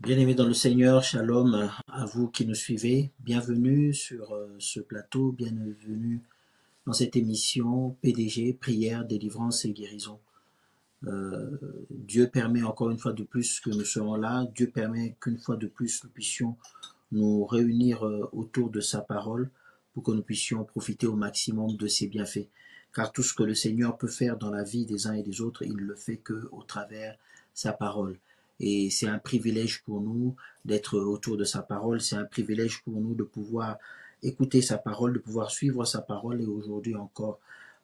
Bien-aimés dans le Seigneur, shalom à vous qui nous suivez. Bienvenue sur ce plateau, bienvenue dans cette émission PDG, prière, délivrance et guérison. Dieu permet encore une fois de plus que nous serons là. Dieu permet qu'une fois de plus nous puissions nous réunir autour de sa parole pour que nous puissions profiter au maximum de ses bienfaits. Car tout ce que le Seigneur peut faire dans la vie des uns et des autres, il ne le fait que au travers sa parole. Et c'est un privilège pour nous d'être autour de sa parole. C'est un privilège pour nous de pouvoir écouter sa parole, de pouvoir suivre sa parole et aujourd'hui encore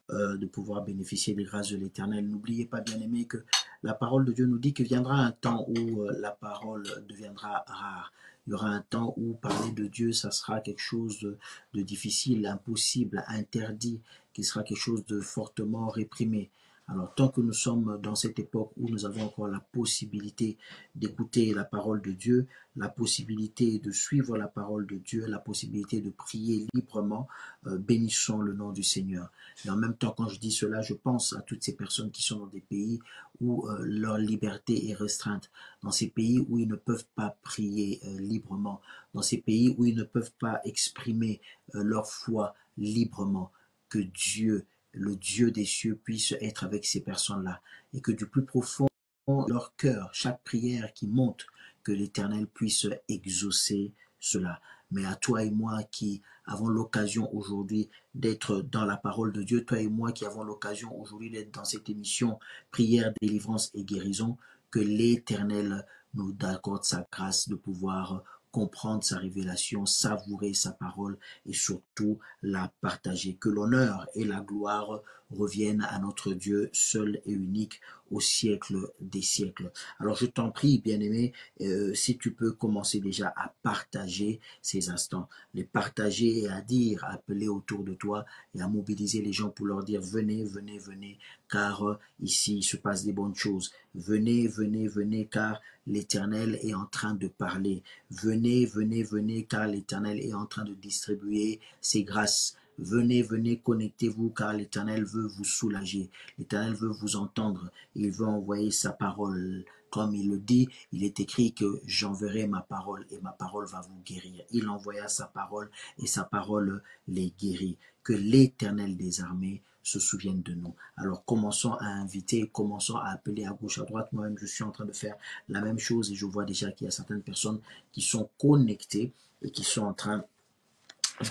de pouvoir bénéficier des grâces de l'Éternel. N'oubliez pas, bien aimé, que la parole de Dieu nous dit qu'il viendra un temps où la parole deviendra rare. Il y aura un temps où parler de Dieu, ça sera quelque chose de difficile, impossible, interdit, qui sera quelque chose de fortement réprimé. Alors, tant que nous sommes dans cette époque où nous avons encore la possibilité d'écouter la parole de Dieu, la possibilité de suivre la parole de Dieu, la possibilité de prier librement, bénissons le nom du Seigneur. Et en même temps, quand je dis cela, je pense à toutes ces personnes qui sont dans des pays où leur liberté est restreinte, dans ces pays où ils ne peuvent pas prier librement, dans ces pays où ils ne peuvent pas exprimer leur foi librement. Que Dieu, le Dieu des cieux, puisse être avec ces personnes-là et que du plus profond de leur cœur, chaque prière qui monte, que l'Éternel puisse exaucer cela. Mais à toi et moi qui avons l'occasion aujourd'hui d'être dans la parole de Dieu, toi et moi qui avons l'occasion aujourd'hui d'être dans cette émission prière, délivrance et guérison, que l'Éternel nous accorde sa grâce de pouvoir comprendre sa révélation, savourer sa parole et surtout la partager. Que l'honneur et la gloire reviennent à notre Dieu seul et unique au siècle des siècles. Alors je t'en prie, bien-aimé, si tu peux commencer déjà à partager ces instants, les partager et à dire, à appeler autour de toi et à mobiliser les gens pour leur dire venez, venez, venez, car ici il se passe des bonnes choses. Venez, venez, venez, car l'Éternel est en train de parler. Venez, venez, venez, car l'Éternel est en train de distribuer ses grâces. Venez, venez, connectez-vous, car l'Éternel veut vous soulager. L'Éternel veut vous entendre. Il veut envoyer sa parole. Comme il le dit, il est écrit que j'enverrai ma parole et ma parole va vous guérir. Il envoya sa parole et sa parole les guérit. Que l'Éternel des armées se souvienne de nous. Alors commençons à inviter, commençons à appeler à gauche, à droite. Moi-même, je suis en train de faire la même chose et je vois déjà qu'il y a certaines personnes qui sont connectées et qui sont en train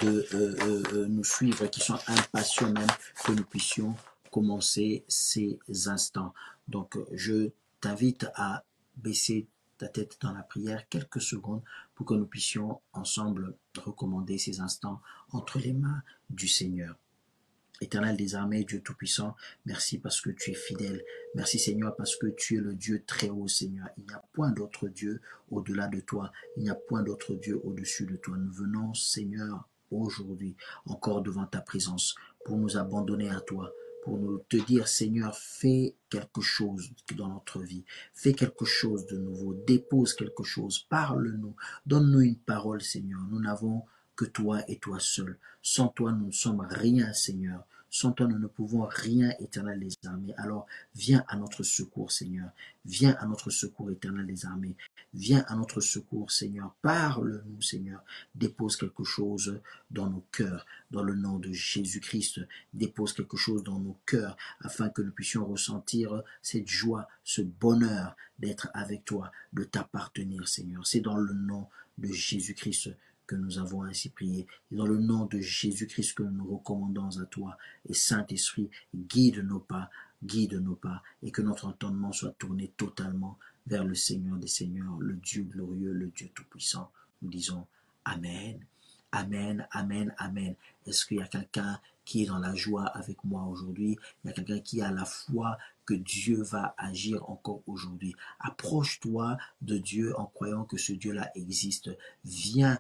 de nous suivre, qui sont impatients même que nous puissions commencer ces instants. Donc, je t'invite à baisser ta tête dans la prière quelques secondes pour que nous puissions ensemble recommander ces instants entre les mains du Seigneur. Éternel des armées, Dieu Tout-Puissant, merci parce que tu es fidèle. Merci Seigneur parce que tu es le Dieu très haut, Seigneur. Il n'y a point d'autre Dieu au-delà de toi. Il n'y a point d'autre Dieu au-dessus de toi. Nous venons, Seigneur, aujourd'hui, encore devant ta présence, pour nous abandonner à toi, pour nous te dire, Seigneur, fais quelque chose dans notre vie. Fais quelque chose de nouveau. Dépose quelque chose. Parle-nous. Donne-nous une parole, Seigneur. Nous n'avons que toi et toi seul. Sans toi, nous ne sommes rien, Seigneur. Sans toi, nous ne pouvons rien, Éternel des armées. Alors, viens à notre secours, Seigneur. Viens à notre secours, Éternel des armées. Viens à notre secours, Seigneur. Parle-nous, Seigneur. Dépose quelque chose dans nos cœurs, dans le nom de Jésus-Christ. Dépose quelque chose dans nos cœurs, afin que nous puissions ressentir cette joie, ce bonheur d'être avec toi, de t'appartenir, Seigneur. C'est dans le nom de Jésus-Christ que nous avons ainsi prié. Et dans le nom de Jésus-Christ que nous nous recommandons à toi. Et Saint-Esprit, guide nos pas, et que notre entendement soit tourné totalement vers le Seigneur des Seigneurs, le Dieu glorieux, le Dieu tout-puissant. Nous disons Amen, Amen, Amen, Amen. Est-ce qu'il y a quelqu'un qui est dans la joie avec moi aujourd'hui? Il y a quelqu'un qui a la foi que Dieu va agir encore aujourd'hui. Approche-toi de Dieu en croyant que ce Dieu-là existe. Viens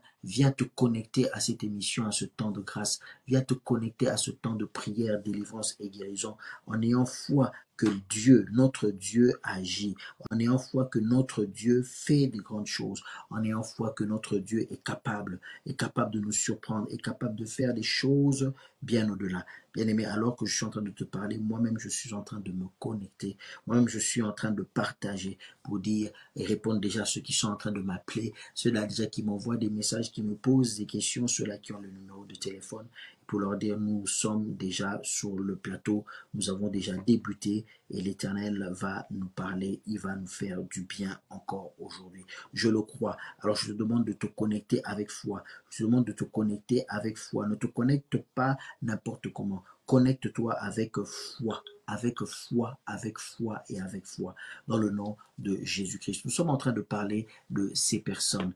te connecter à cette émission, à ce temps de grâce. Viens te connecter à ce temps de prière, délivrance et guérison en ayant foi que Dieu, notre Dieu agit, en ayant foi que notre Dieu fait des grandes choses, en ayant foi que notre Dieu est capable de nous surprendre, est capable de faire des choses bien au-delà. Bien-aimé, alors que je suis en train de te parler, moi-même, je suis en train de me connecter. Moi-même, je suis en train de partager pour dire et répondre déjà à ceux qui sont en train de m'appeler, ceux-là déjà qui m'envoient des messages, qui me posent des questions, ceux-là qui ont le numéro de téléphone, pour leur dire, nous sommes déjà sur le plateau, nous avons déjà débuté et l'Éternel va nous parler, il va nous faire du bien encore aujourd'hui. Je le crois. Alors, je te demande de te connecter avec foi. Je te demande de te connecter avec foi. Ne te connecte pas n'importe comment. Connecte-toi avec foi, avec foi, avec foi et avec foi, dans le nom de Jésus-Christ. Nous sommes en train de parler de ces personnes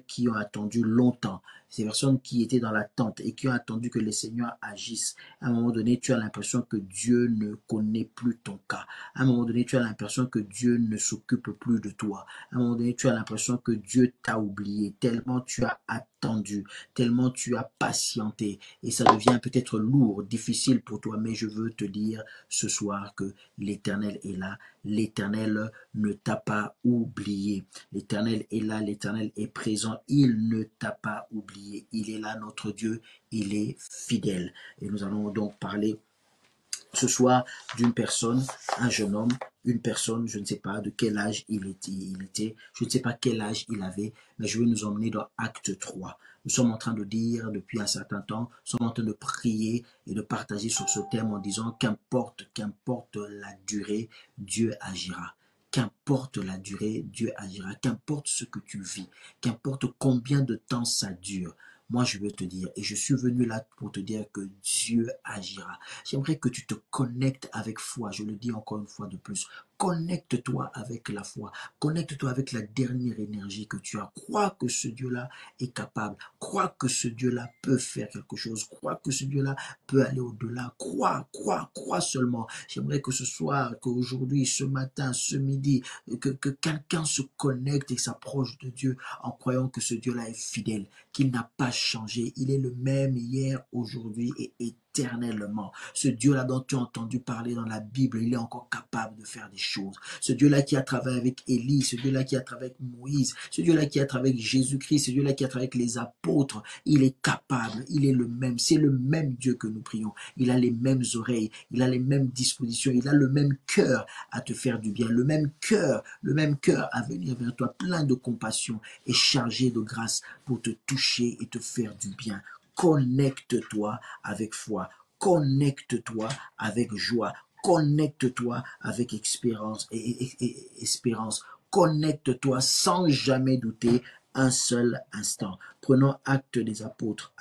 qui ont attendu longtemps, ces personnes qui étaient dans l'attente et qui ont attendu que le Seigneur agisse. À un moment donné, tu as l'impression que Dieu ne connaît plus ton cas. À un moment donné, tu as l'impression que Dieu ne s'occupe plus de toi. À un moment donné, tu as l'impression que Dieu t'a oublié, tellement tu as attendu, tellement tu as patienté, et ça devient peut-être lourd, difficile pour toi, mais je veux te dire ce soir que l'Éternel est là, l'Éternel ne t'a pas oublié, l'Éternel est là, l'Éternel est présent, il ne t'a pas oublié, il est là notre Dieu, il est fidèle. Et nous allons donc parler ce soir d'une personne, un jeune homme, une personne, je ne sais pas de quel âge il était, je ne sais pas quel âge il avait, mais je vais nous emmener dans Acte 3. Nous sommes en train de dire depuis un certain temps, nous sommes en train de prier et de partager sur ce thème en disant qu'importe la durée, Dieu agira. Qu'importe la durée, Dieu agira. Qu'importe ce que tu vis, qu'importe combien de temps ça dure, moi je veux te dire, et je suis venu là pour te dire que Dieu agira. J'aimerais que tu te connectes avec foi. Je le dis encore une fois de plus. Connecte-toi avec la foi. Connecte-toi avec la dernière énergie que tu as. Crois que ce Dieu-là est capable. Crois que ce Dieu-là peut faire quelque chose. Crois que ce Dieu-là peut aller au-delà. Crois seulement. J'aimerais que ce soir, qu'aujourd'hui, ce matin, ce midi, que quelqu'un se connecte et s'approche de Dieu en croyant que ce Dieu-là est fidèle, qu'il n'a pas changé. Il est le même hier, aujourd'hui et éternellement. Ce Dieu-là dont tu as entendu parler dans la Bible, il est encore capable de faire des choses. Ce Dieu-là qui a travaillé avec Élie, ce Dieu-là qui a travaillé avec Moïse, ce Dieu-là qui a travaillé avec Jésus-Christ, ce Dieu-là qui a travaillé avec les apôtres, il est capable, il est le même. C'est le même Dieu que nous prions. Il a les mêmes oreilles, il a les mêmes dispositions, il a le même cœur à te faire du bien, le même cœur à venir vers toi, plein de compassion et chargé de grâce pour te toucher et te faire du bien. Connecte-toi avec foi, connecte-toi avec joie, connecte-toi avec espérance, connecte-toi sans jamais douter un seul instant. Prenons Actes des Apôtres,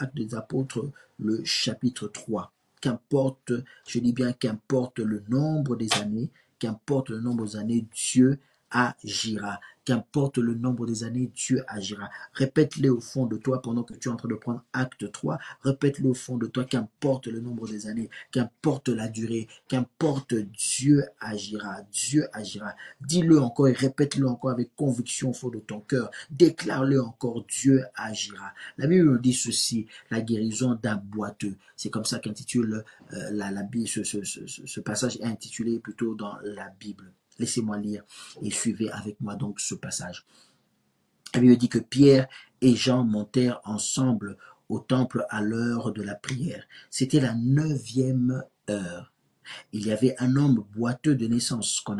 le chapitre 3. Qu'importe, je dis bien qu'importe le nombre des années, Dieu agira. Qu'importe le nombre des années, Dieu agira. Répète-le au fond de toi pendant que tu es en train de prendre acte 3. Répète-le au fond de toi, qu'importe le nombre des années, qu'importe la durée, qu'importe, Dieu agira. Dieu agira. Dis-le encore et répète-le encore avec conviction au fond de ton cœur. Déclare-le encore, Dieu agira. La Bible nous dit ceci, la guérison d'un boiteux. C'est comme ça qu'intitule ce passage est intitulé plutôt dans la Bible. Laissez-moi lire et suivez avec moi donc ce passage. La Bible dit que Pierre et Jean montèrent ensemble au temple à l'heure de la prière. C'était la 9e heure. Il y avait un homme boiteux de naissance qu'on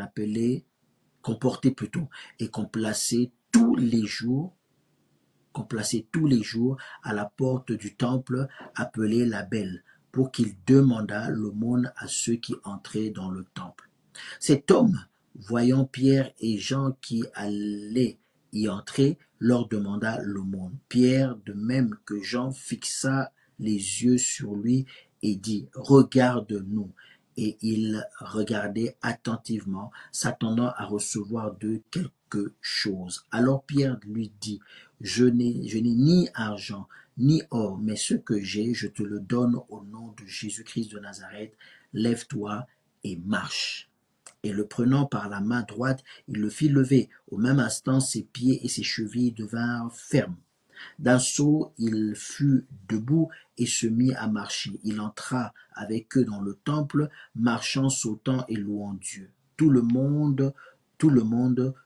portait plutôt, et qu'on plaçait tous les jours à la porte du temple appelé la Belle, pour qu'il demandât l'aumône à ceux qui entraient dans le temple. Cet homme, voyant Pierre et Jean qui allaient y entrer, leur demanda l'aumône. Pierre, de même que Jean, fixa les yeux sur lui et dit, « Regarde-nous. » Et il regardait attentivement, s'attendant à recevoir d'eux quelque chose. Alors Pierre lui dit, « Je n'ai ni argent, ni or, mais ce que j'ai, je te le donne au nom de Jésus-Christ de Nazareth. Lève-toi et marche. » Et le prenant par la main droite, il le fit lever. Au même instant, ses pieds et ses chevilles devinrent fermes. D'un saut, il fut debout et se mit à marcher. Il entra avec eux dans le temple, marchant, sautant et louant Dieu. Tout le monde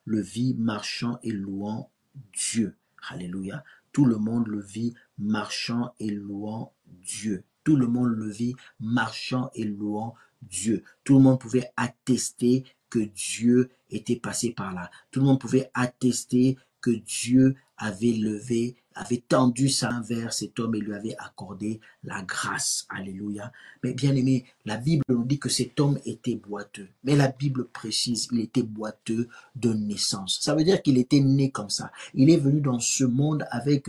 le vit marchant et louant Dieu. Alléluia. Tout le monde le vit marchant et louant Dieu. tout le monde le vit, marchant et louant Dieu. Tout le monde pouvait attester que Dieu était passé par là. Tout le monde pouvait attester que Dieu avait tendu sa main vers cet homme et lui avait accordé la grâce. Alléluia. Mais bien aimé, la Bible nous dit que cet homme était boiteux. Mais la Bible précise, il était boiteux de naissance. Ça veut dire qu'il était né comme ça. Il est venu dans ce monde avec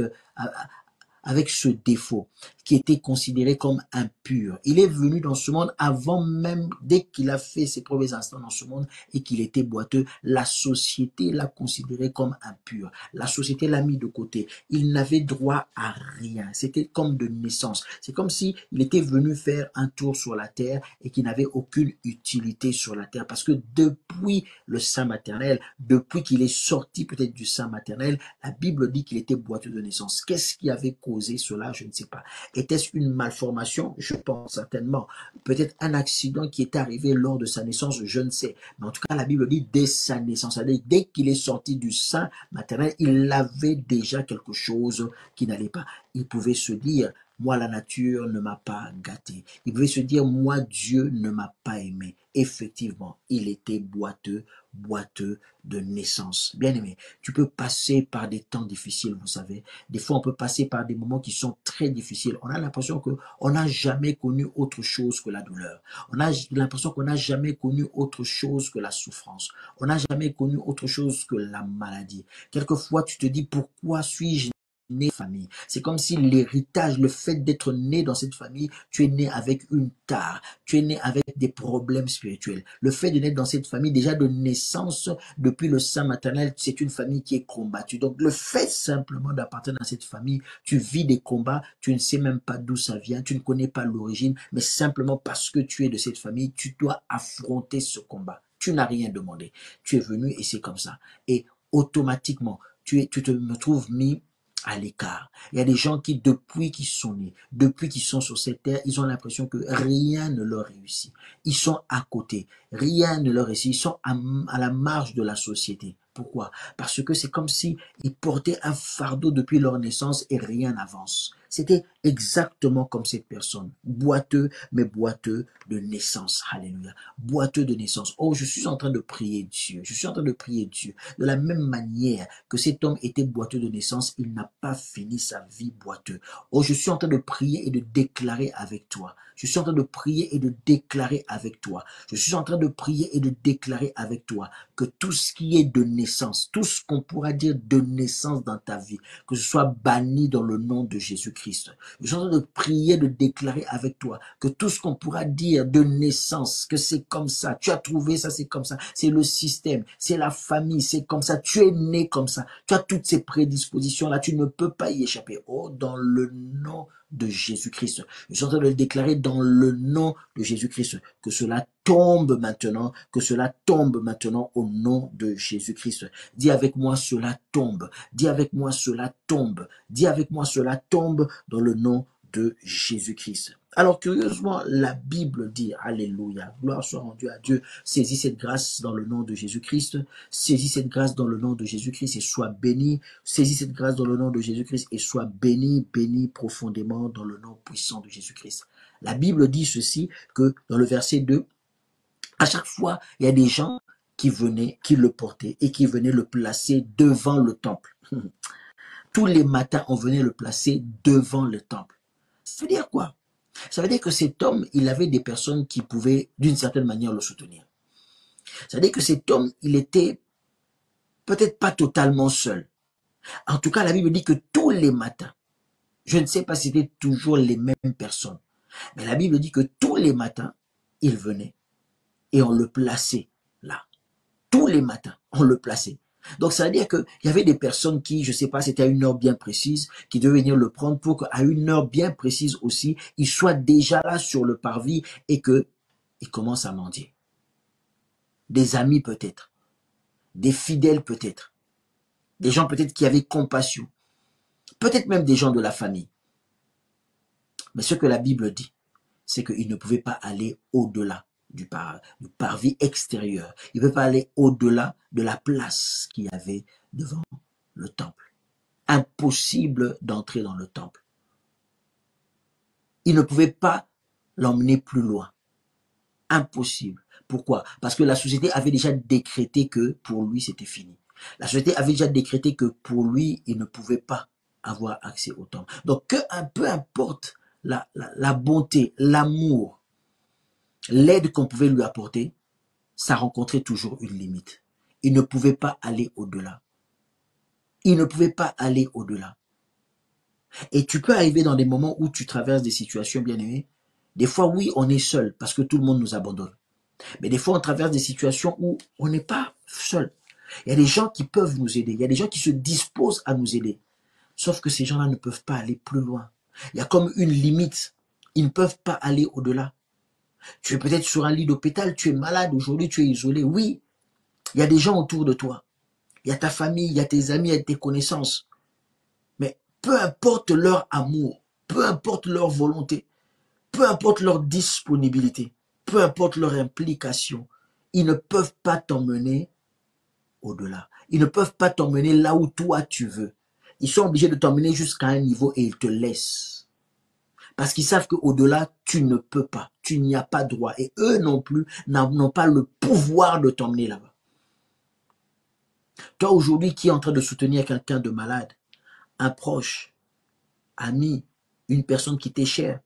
ce défaut qui était considéré comme impur. Il est venu dans ce monde avant même, dès qu'il a fait ses premiers instants dans ce monde et qu'il était boiteux, la société l'a considéré comme impur. La société l'a mis de côté. Il n'avait droit à rien. C'était comme de naissance. C'est comme si il était venu faire un tour sur la terre et qu'il n'avait aucune utilité sur la terre. Parce que depuis le sein maternel, depuis qu'il est sorti peut-être du sein maternel, la Bible dit qu'il était boiteux de naissance. Qu'est-ce qui avait causé cela? Je ne sais pas. Était-ce une malformation? Je pense certainement. Peut-être un accident qui est arrivé lors de sa naissance, je ne sais. Mais en tout cas, la Bible dit dès sa naissance, c'est-à-dire dès qu'il est sorti du sein maternel, il avait déjà quelque chose qui n'allait pas. Il pouvait se dire, moi, la nature ne m'a pas gâté. Il pouvait se dire, moi, Dieu ne m'a pas aimé. Effectivement, il était boiteux de naissance. Bien aimé, tu peux passer par des temps difficiles, vous savez. Des fois, on peut passer par des moments qui sont très difficiles. On a l'impression qu'on n'a jamais connu autre chose que la douleur. On a l'impression qu'on n'a jamais connu autre chose que la souffrance. On n'a jamais connu autre chose que la maladie. Quelquefois, tu te dis, pourquoi suis-je né famille? C'est comme si l'héritage, le fait d'être né dans cette famille, tu es né avec une tare, tu es né avec des problèmes spirituels. Le fait de naître dans cette famille, déjà de naissance, depuis le sein maternel, c'est une famille qui est combattue. Donc le fait simplement d'appartenir à cette famille, tu vis des combats, tu ne sais même pas d'où ça vient, tu ne connais pas l'origine, mais simplement parce que tu es de cette famille, tu dois affronter ce combat. Tu n'as rien demandé. Tu es venu et c'est comme ça. Et automatiquement, tu te trouves mis à l'écart. Il y a des gens qui, depuis qu'ils sont nés, depuis qu'ils sont sur cette terre, ils ont l'impression que rien ne leur réussit. Ils sont à côté. Rien ne leur réussit. Ils sont à la marge de la société. Pourquoi? Parce que c'est comme si ils portaient un fardeau depuis leur naissance et rien n'avance. C'était exactement comme cette personne. Boiteux, mais boiteux de naissance. Alléluia. Boiteux de naissance. Oh, je suis en train de prier Dieu. Je suis en train de prier Dieu. De la même manière que cet homme était boiteux de naissance, il n'a pas fini sa vie boiteux. Oh, je suis en train de prier et de déclarer avec toi. Je suis en train de prier et de déclarer avec toi. Je suis en train de prier et de déclarer avec toi que tout ce qui est de naissance, tout ce qu'on pourra dire de naissance dans ta vie, que ce soit banni dans le nom de Jésus-Christ. Je suis en train de prier, de déclarer avec toi que tout ce qu'on pourra dire de naissance, que c'est comme ça, tu as trouvé ça, c'est comme ça, c'est le système, c'est la famille, c'est comme ça, tu es né comme ça, tu as toutes ces prédispositions-là, tu ne peux pas y échapper. Oh, dans le nom de Jésus-Christ. Je suis en train de le déclarer dans le nom de Jésus-Christ, que cela tombe maintenant, que cela tombe maintenant au nom de Jésus-Christ. Dis avec moi, cela tombe. Dis avec moi, cela tombe. Dis avec moi, cela tombe dans le nom de Jésus-Christ. Alors curieusement, la Bible dit, alléluia, gloire soit rendue à Dieu, saisis cette grâce dans le nom de Jésus-Christ, saisis cette grâce dans le nom de Jésus-Christ et sois béni, saisis cette grâce dans le nom de Jésus-Christ et sois béni, béni profondément dans le nom puissant de Jésus-Christ. La Bible dit ceci, que dans le verset 2, à chaque fois, il y a des gens qui venaient, qui le portaient et qui venaient le placer devant le temple. Tous les matins, on venait le placer devant le temple. Ça veut dire quoi? Ça veut dire que cet homme, il avait des personnes qui pouvaient d'une certaine manière le soutenir. Ça veut dire que cet homme, il était peut-être pas totalement seul. En tout cas, la Bible dit que tous les matins, je ne sais pas si c'était toujours les mêmes personnes, mais la Bible dit que tous les matins, il venait et on le plaçait là. Tous les matins, on le plaçait. Donc, ça veut dire qu'il y avait des personnes qui, je ne sais pas, c'était à une heure bien précise, qui devaient venir le prendre pour qu'à une heure bien précise aussi, il soit déjà là sur le parvis et qu'il commence à mendier. Des amis peut-être, des fidèles peut-être, des gens peut-être qui avaient compassion, peut-être même des gens de la famille. Mais ce que la Bible dit, c'est qu'il ne pouvait pas aller au-delà du parvis extérieur. Il ne peut pas aller au-delà de la place qu'il y avait devant le temple. Impossible d'entrer dans le temple. Il ne pouvait pas l'emmener plus loin. Impossible. Pourquoi? Parce que la société avait déjà décrété que pour lui, c'était fini. La société avait déjà décrété que pour lui, il ne pouvait pas avoir accès au temple. Donc, peu importe la bonté, l'amour, l'aide qu'on pouvait lui apporter, ça rencontrait toujours une limite. Il ne pouvait pas aller au-delà. Il ne pouvait pas aller au-delà. Et tu peux arriver dans des moments où tu traverses des situations, bien aimées. Des fois, oui, on est seul parce que tout le monde nous abandonne. Mais des fois, on traverse des situations où on n'est pas seul. Il y a des gens qui peuvent nous aider. Il y a des gens qui se disposent à nous aider. Sauf que ces gens-là ne peuvent pas aller plus loin. Il y a comme une limite. Ils ne peuvent pas aller au-delà. Tu es peut-être sur un lit d'hôpital, tu es malade aujourd'hui, tu es isolé. Oui, il y a des gens autour de toi. Il y a ta famille, il y a tes amis, il y a tes connaissances. Mais peu importe leur amour, peu importe leur volonté, peu importe leur disponibilité, peu importe leur implication, ils ne peuvent pas t'emmener au-delà. Ils ne peuvent pas t'emmener là où toi tu veux. Ils sont obligés de t'emmener jusqu'à un niveau et ils te laissent. Parce qu'ils savent qu'au-delà, tu ne peux pas. Tu n'y as pas droit. Et eux non plus n'ont pas le pouvoir de t'emmener là-bas. Toi aujourd'hui qui es en train de soutenir quelqu'un de malade, un proche, ami, une personne qui t'est chère,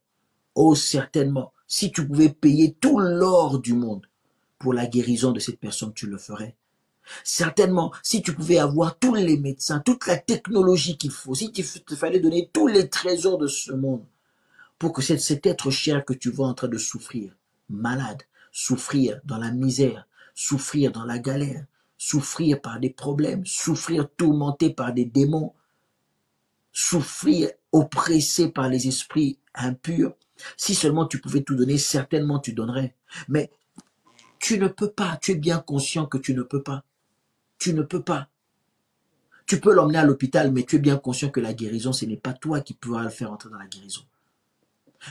oh certainement, si tu pouvais payer tout l'or du monde pour la guérison de cette personne, tu le ferais. Certainement, si tu pouvais avoir tous les médecins, toute la technologie qu'il faut, si il te fallait donner tous les trésors de ce monde pour que cet être cher que tu vois en train de souffrir, malade, souffrir dans la misère, souffrir dans la galère, souffrir par des problèmes, souffrir tourmenté par des démons, souffrir oppressé par les esprits impurs, si seulement tu pouvais tout donner, certainement tu donnerais. Mais tu ne peux pas, tu es bien conscient que tu ne peux pas. Tu ne peux pas. Tu peux l'emmener à l'hôpital, mais tu es bien conscient que la guérison, ce n'est pas toi qui pourras le faire entrer dans la guérison.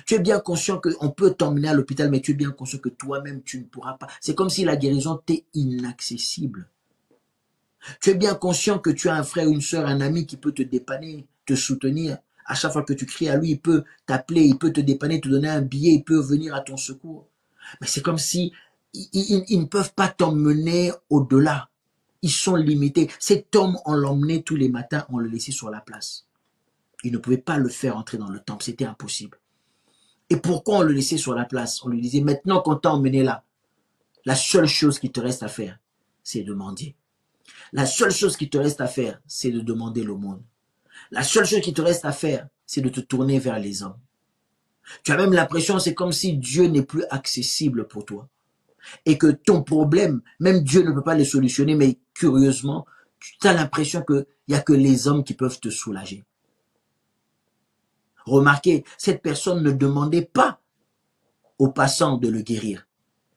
Tu es bien conscient qu'on peut t'emmener à l'hôpital, mais tu es bien conscient que toi-même, tu ne pourras pas. C'est comme si la guérison t'est inaccessible. Tu es bien conscient que tu as un frère, une soeur, un ami qui peut te dépanner, te soutenir. À chaque fois que tu cries à lui, il peut t'appeler, il peut te dépanner, te donner un billet, il peut venir à ton secours. Mais c'est comme si ils ne peuvent pas t'emmener au-delà. Ils sont limités. Cet homme, on l'emmenait tous les matins, on le laissait sur la place. Il ne pouvait pas le faire entrer dans le temple, c'était impossible. Et pourquoi on le laissait sur la place? On lui disait, maintenant qu'on t'a emmené là, la seule chose qui te reste à faire, c'est de mendier. La seule chose qui te reste à faire, c'est de demander l'aumône. La seule chose qui te reste à faire, c'est de te tourner vers les hommes. Tu as même l'impression, c'est comme si Dieu n'est plus accessible pour toi. Et que ton problème, même Dieu ne peut pas le solutionner, mais curieusement, tu as l'impression qu'il n'y a que les hommes qui peuvent te soulager. Remarquez, cette personne ne demandait pas aux passants de le guérir.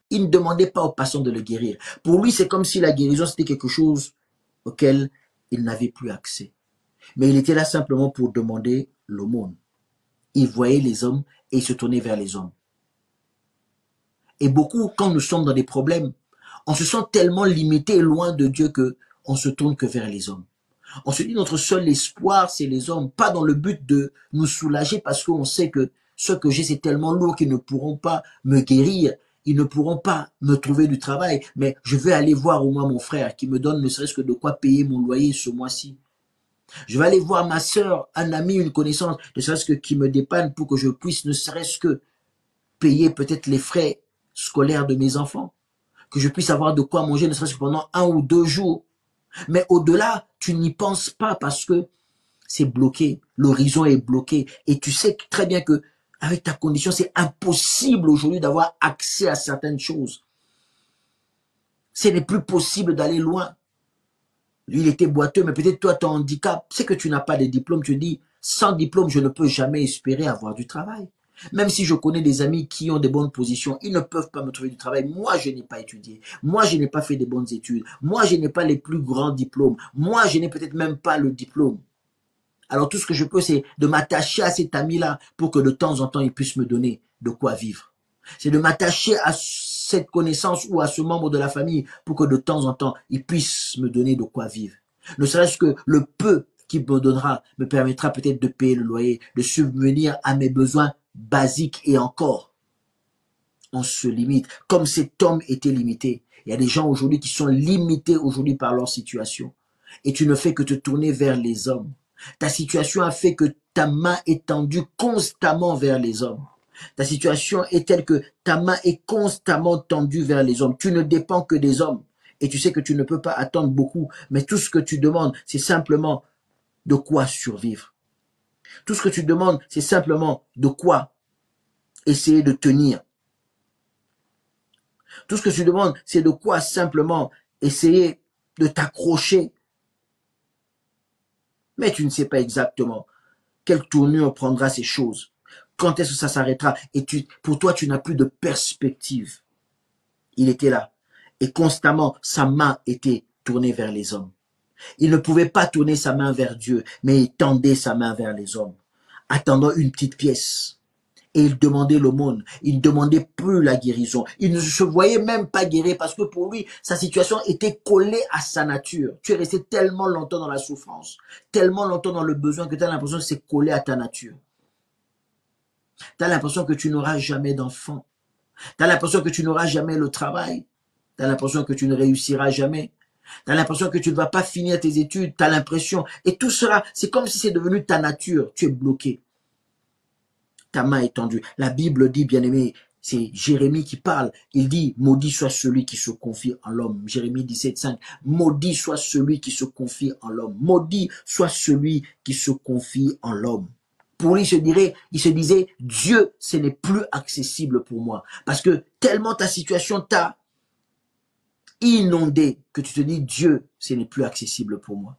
Il ne demandait pas aux passants de le guérir. Pour lui, c'est comme si la guérison, c'était quelque chose auquel il n'avait plus accès. Mais il était là simplement pour demander l'aumône. Il voyait les hommes et il se tournait vers les hommes. Et beaucoup, quand nous sommes dans des problèmes, on se sent tellement limité et loin de Dieu qu'on se tourne que vers les hommes. On se dit notre seul espoir, c'est les hommes, pas dans le but de nous soulager parce qu'on sait que ce que j'ai, c'est tellement lourd qu'ils ne pourront pas me guérir, ils ne pourront pas me trouver du travail, mais je vais aller voir au moins mon frère qui me donne ne serait-ce que de quoi payer mon loyer ce mois-ci. Je vais aller voir ma sœur, un ami, une connaissance, ne serait-ce que qui me dépanne pour que je puisse ne serait-ce que payer peut-être les frais scolaires de mes enfants, que je puisse avoir de quoi manger ne serait-ce que pendant 1 ou 2 jours. Mais au-delà, tu n'y penses pas parce que c'est bloqué, l'horizon est bloqué et tu sais très bien que avec ta condition, c'est impossible aujourd'hui d'avoir accès à certaines choses. Ce n'est plus possible d'aller loin. Lui, il était boiteux, mais peut-être toi, ton handicap, c'est que tu n'as pas de diplôme. Tu dis, sans diplôme, je ne peux jamais espérer avoir du travail. Même si je connais des amis qui ont des bonnes positions, ils ne peuvent pas me trouver du travail. Moi, je n'ai pas étudié. Moi, je n'ai pas fait des bonnes études. Moi, je n'ai pas les plus grands diplômes. Moi, je n'ai peut-être même pas le diplôme. Alors, tout ce que je peux, c'est de m'attacher à cet ami-là pour que de temps en temps, il puisse me donner de quoi vivre. C'est de m'attacher à cette connaissance ou à ce membre de la famille pour que de temps en temps, il puisse me donner de quoi vivre. Ne serait-ce que le peu qui me permettra peut-être de payer le loyer, de subvenir à mes besoins basiques et encore. On se limite, comme cet homme était limité. Il y a des gens aujourd'hui qui sont limités aujourd'hui par leur situation. Et tu ne fais que te tourner vers les hommes. Ta situation a fait que ta main est tendue constamment vers les hommes. Ta situation est telle que ta main est constamment tendue vers les hommes. Tu ne dépends que des hommes. Et tu sais que tu ne peux pas attendre beaucoup. Mais tout ce que tu demandes, c'est simplement de quoi survivre. Tout ce que tu demandes, c'est simplement de quoi essayer de tenir. Tout ce que tu demandes, c'est de quoi simplement essayer de t'accrocher. Mais tu ne sais pas exactement quelle tournure prendra ces choses. Quand est-ce que ça s'arrêtera? Et pour toi, tu n'as plus de perspective. Il était là. Et constamment, sa main était tournée vers les hommes. Il ne pouvait pas tourner sa main vers Dieu, mais il tendait sa main vers les hommes, attendant une petite pièce. Et il demandait l'aumône, il ne demandait plus la guérison. Il ne se voyait même pas guéri parce que pour lui, sa situation était collée à sa nature. Tu es resté tellement longtemps dans la souffrance, tellement longtemps dans le besoin que tu as l'impression que c'est collé à ta nature. Tu as l'impression que tu n'auras jamais d'enfant. Tu as l'impression que tu n'auras jamais le travail. Tu as l'impression que tu ne réussiras jamais. Tu as l'impression que tu ne vas pas finir tes études. Tu as l'impression. Et tout cela, c'est comme si c'est devenu ta nature. Tu es bloqué. Ta main est tendue. La Bible dit, bien-aimé, c'est Jérémie qui parle. Il dit, maudit soit celui qui se confie en l'homme. Jérémie 17,5. Maudit soit celui qui se confie en l'homme. Maudit soit celui qui se confie en l'homme. Pour lui, il se disait, Dieu, ce n'est plus accessible pour moi. Parce que tellement ta situation t'a inondé que tu te dis, Dieu, ce n'est plus accessible pour moi.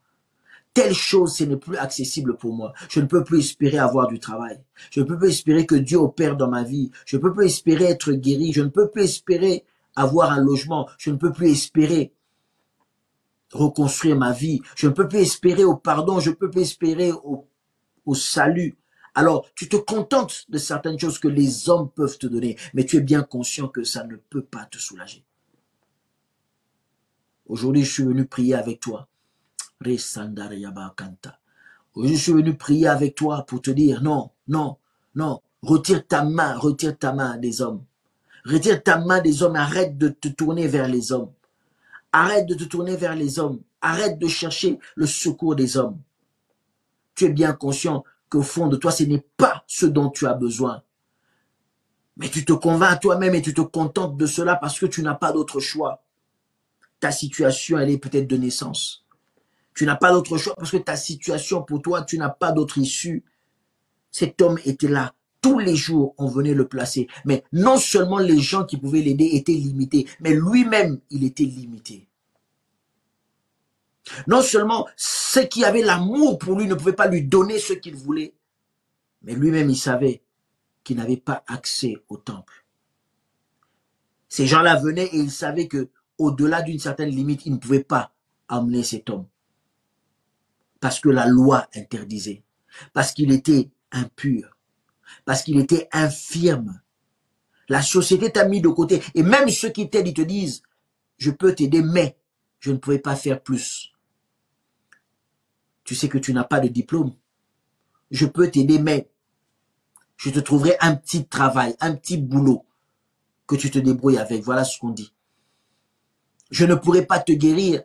Telle chose, ce n'est plus accessible pour moi. Je ne peux plus espérer avoir du travail. Je ne peux plus espérer que Dieu opère dans ma vie. Je ne peux plus espérer être guéri. Je ne peux plus espérer avoir un logement. Je ne peux plus espérer reconstruire ma vie. Je ne peux plus espérer au pardon. Je ne peux plus espérer au salut. Alors, tu te contentes de certaines choses que les hommes peuvent te donner, mais tu es bien conscient que ça ne peut pas te soulager. Aujourd'hui, je suis venu prier avec toi. Aujourd'hui, je suis venu prier avec toi pour te dire non, non, non. Retire ta main des hommes. Retire ta main des hommes, arrête de te tourner vers les hommes. Arrête de te tourner vers les hommes. Arrête de chercher le secours des hommes. Tu es bien conscient qu'au fond de toi, ce n'est pas ce dont tu as besoin. Mais tu te convaincs à toi-même et tu te contentes de cela parce que tu n'as pas d'autre choix. Ta situation, elle est peut-être de naissance. Tu n'as pas d'autre choix parce que ta situation, pour toi, tu n'as pas d'autre issue. Cet homme était là. Tous les jours, on venait le placer. Mais non seulement les gens qui pouvaient l'aider étaient limités, mais lui-même, il était limité. Non seulement ceux qui avaient l'amour pour lui ne pouvaient pas lui donner ce qu'il voulait, mais lui-même, il savait qu'il n'avait pas accès au temple. Ces gens-là venaient et ils savaient que au-delà d'une certaine limite, ils ne pouvaient pas amener cet homme. Parce que la loi interdisait. Parce qu'il était impur. Parce qu'il était infirme. La société t'a mis de côté. Et même ceux qui t'aident, ils te disent, je peux t'aider, mais je ne pouvais pas faire plus. Tu sais que tu n'as pas de diplôme. Je peux t'aider, mais je te trouverai un petit travail, un petit boulot que tu te débrouilles avec. Voilà ce qu'on dit. Je ne pourrai pas te guérir,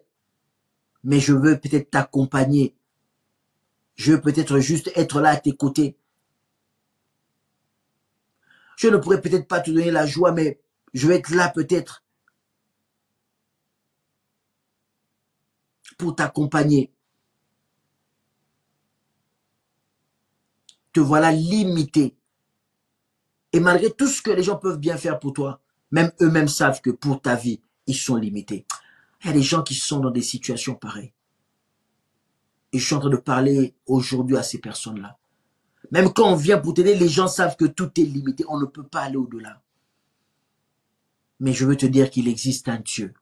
mais je veux peut-être t'accompagner. Je veux peut-être juste être là à tes côtés. Je ne pourrai peut-être pas te donner la joie, mais je vais être là peut-être pour t'accompagner. Te voilà limité. Et malgré tout ce que les gens peuvent bien faire pour toi, même eux-mêmes savent que pour ta vie, ils sont limités. Il y a des gens qui sont dans des situations pareilles. Et je suis en train de parler aujourd'hui à ces personnes-là. Même quand on vient pour t'aider, les gens savent que tout est limité. On ne peut pas aller au-delà. Mais je veux te dire qu'il existe un Dieu.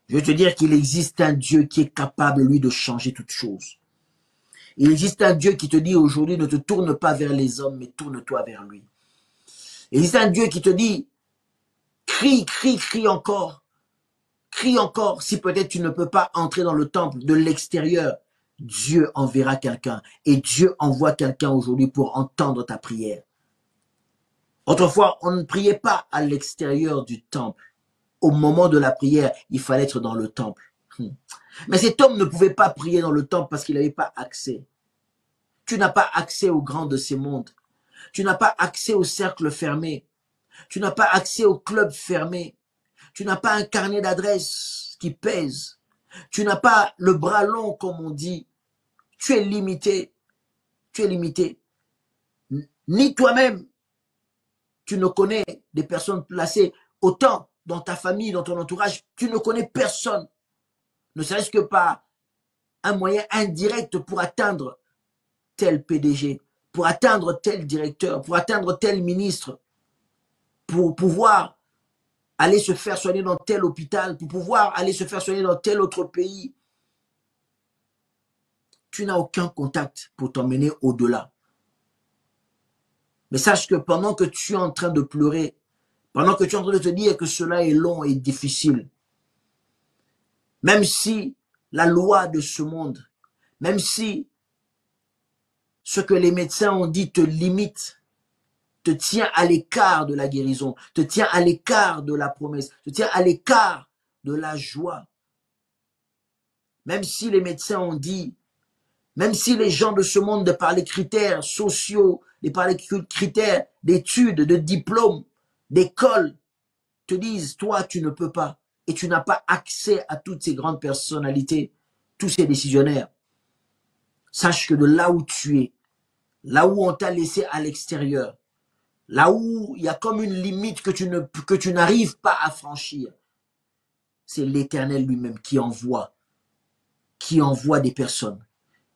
Je veux te dire qu'il existe un Dieu qui est capable, lui, de changer toutes choses. Il existe un Dieu qui te dit aujourd'hui, ne te tourne pas vers les hommes, mais tourne-toi vers lui. Il existe un Dieu qui te dit, crie, crie, crie encore. Crie encore, si peut-être tu ne peux pas entrer dans le temple de l'extérieur. Dieu enverra quelqu'un. Et Dieu envoie quelqu'un aujourd'hui pour entendre ta prière. Autrefois, on ne priait pas à l'extérieur du temple. Au moment de la prière, il fallait être dans le temple. Mais cet homme ne pouvait pas prier dans le temple parce qu'il n'avait pas accès. Tu n'as pas accès au grand de ces mondes. Tu n'as pas accès au cercle fermé. Tu n'as pas accès au club fermé. Tu n'as pas un carnet d'adresses qui pèse. Tu n'as pas le bras long, comme on dit. Tu es limité. Tu es limité. Ni toi-même, tu ne connais des personnes placées autant dans ta famille, dans ton entourage. Tu ne connais personne. Ne serait-ce que par un moyen indirect pour atteindre tel PDG, pour atteindre tel directeur, pour atteindre tel ministre, pour pouvoir aller se faire soigner dans tel hôpital, pour pouvoir aller se faire soigner dans tel autre pays. Tu n'as aucun contact pour t'emmener au-delà. Mais sache que pendant que tu es en train de pleurer, pendant que tu es en train de te dire que cela est long et difficile, même si la loi de ce monde, même si ce que les médecins ont dit te limite, te tient à l'écart de la guérison, te tient à l'écart de la promesse, te tient à l'écart de la joie. Même si les médecins ont dit, même si les gens de ce monde, par les critères sociaux, par les critères d'études, de diplômes, d'école, te disent, toi, tu ne peux pas. Et tu n'as pas accès à toutes ces grandes personnalités, tous ces décisionnaires. Sache que de là où tu es, là où on t'a laissé à l'extérieur, là où il y a comme une limite que tu n'arrives pas à franchir, c'est l'Éternel lui-même qui envoie des personnes,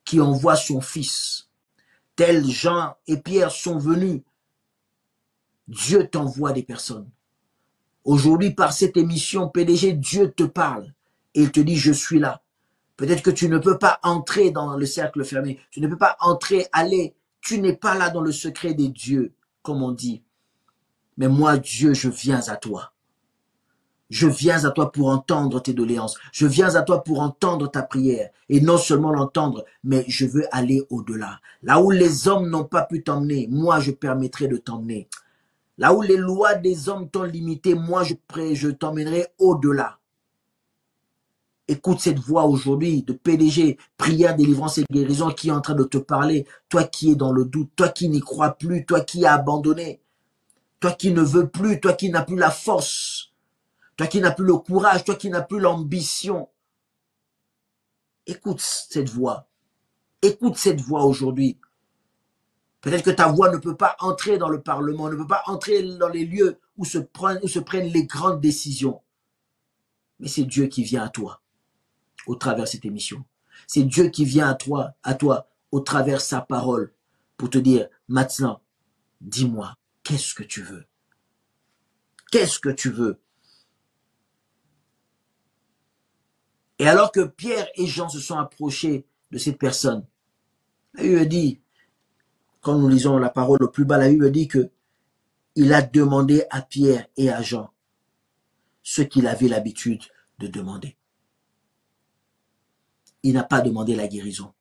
qui envoie son Fils. Tels Jean et Pierre sont venus. Dieu t'envoie des personnes. Aujourd'hui, par cette émission PDG, Dieu te parle et il te dit, je suis là. Peut-être que tu ne peux pas entrer dans le cercle fermé. Tu ne peux pas entrer, aller. Tu n'es pas là dans le secret des dieux, comme on dit. Mais moi, Dieu, je viens à toi. Je viens à toi pour entendre tes doléances. Je viens à toi pour entendre ta prière. Et non seulement l'entendre, mais je veux aller au-delà. Là où les hommes n'ont pas pu t'emmener, moi, je permettrai de t'emmener. Là où les lois des hommes t'ont limité, moi, je t'emmènerai au-delà. Écoute cette voix aujourd'hui de PDG, prière, délivrance et guérison qui est en train de te parler. Toi qui es dans le doute, toi qui n'y crois plus, toi qui as abandonné, toi qui ne veux plus, toi qui n'as plus la force, toi qui n'as plus le courage, toi qui n'as plus l'ambition. Écoute cette voix. Écoute cette voix aujourd'hui. Peut-être que ta voix ne peut pas entrer dans le Parlement, ne peut pas entrer dans les lieux où se prennent les grandes décisions. Mais c'est Dieu qui vient à toi au travers de cette émission. C'est Dieu qui vient à toi au travers de sa parole pour te dire, maintenant, dis-moi, qu'est-ce que tu veux? Qu'est-ce que tu veux? Et alors que Pierre et Jean se sont approchés de cette personne, la Bible dit, quand nous lisons la parole au plus bas, la Bible dit que il a demandé à Pierre et à Jean ce qu'il avait l'habitude de demander. Il n'a pas demandé la guérison.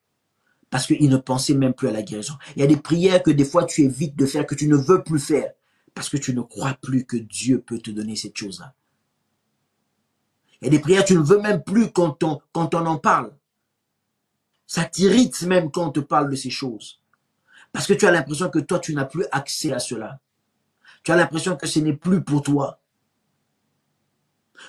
Parce qu'il ne pensait même plus à la guérison. Il y a des prières que des fois tu évites de faire, que tu ne veux plus faire. Parce que tu ne crois plus que Dieu peut te donner cette chose-là. Il y a des prières que tu ne veux même plus quand on en parle. Ça t'irrite même quand on te parle de ces choses. Parce que tu as l'impression que toi, tu n'as plus accès à cela. Tu as l'impression que ce n'est plus pour toi.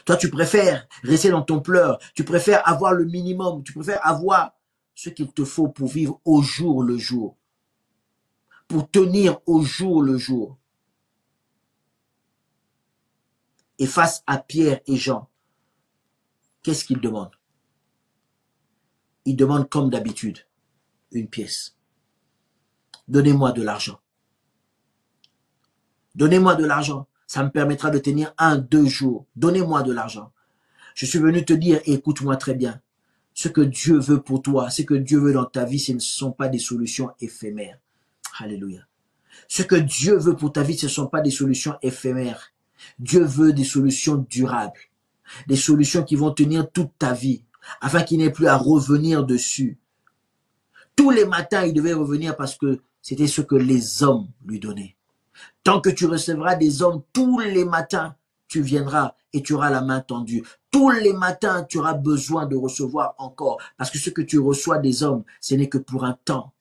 Toi, tu préfères rester dans ton pleur. Tu préfères avoir le minimum. Tu préfères avoir ce qu'il te faut pour vivre au jour le jour. Pour tenir au jour le jour. Et face à Pierre et Jean, qu'est-ce qu'ils demandent? Ils demandent comme d'habitude une pièce. Donnez-moi de l'argent. Donnez-moi de l'argent. Ça me permettra de tenir 1-2 jours. Donnez-moi de l'argent. Je suis venu te dire, écoute-moi très bien. Ce que Dieu veut pour toi, ce que Dieu veut dans ta vie, ce ne sont pas des solutions éphémères. Alléluia. Ce que Dieu veut pour ta vie, ce ne sont pas des solutions éphémères. Dieu veut des solutions durables. Des solutions qui vont tenir toute ta vie, afin qu'il n'ait plus à revenir dessus. Tous les matins, il devait revenir parce que c'était ce que les hommes lui donnaient. Tant que tu recevras des hommes, tous les matins, tu viendras et tu auras la main tendue. Tous les matins, tu auras besoin de recevoir encore. Parce que ce que tu reçois des hommes, ce n'est que pour un temps.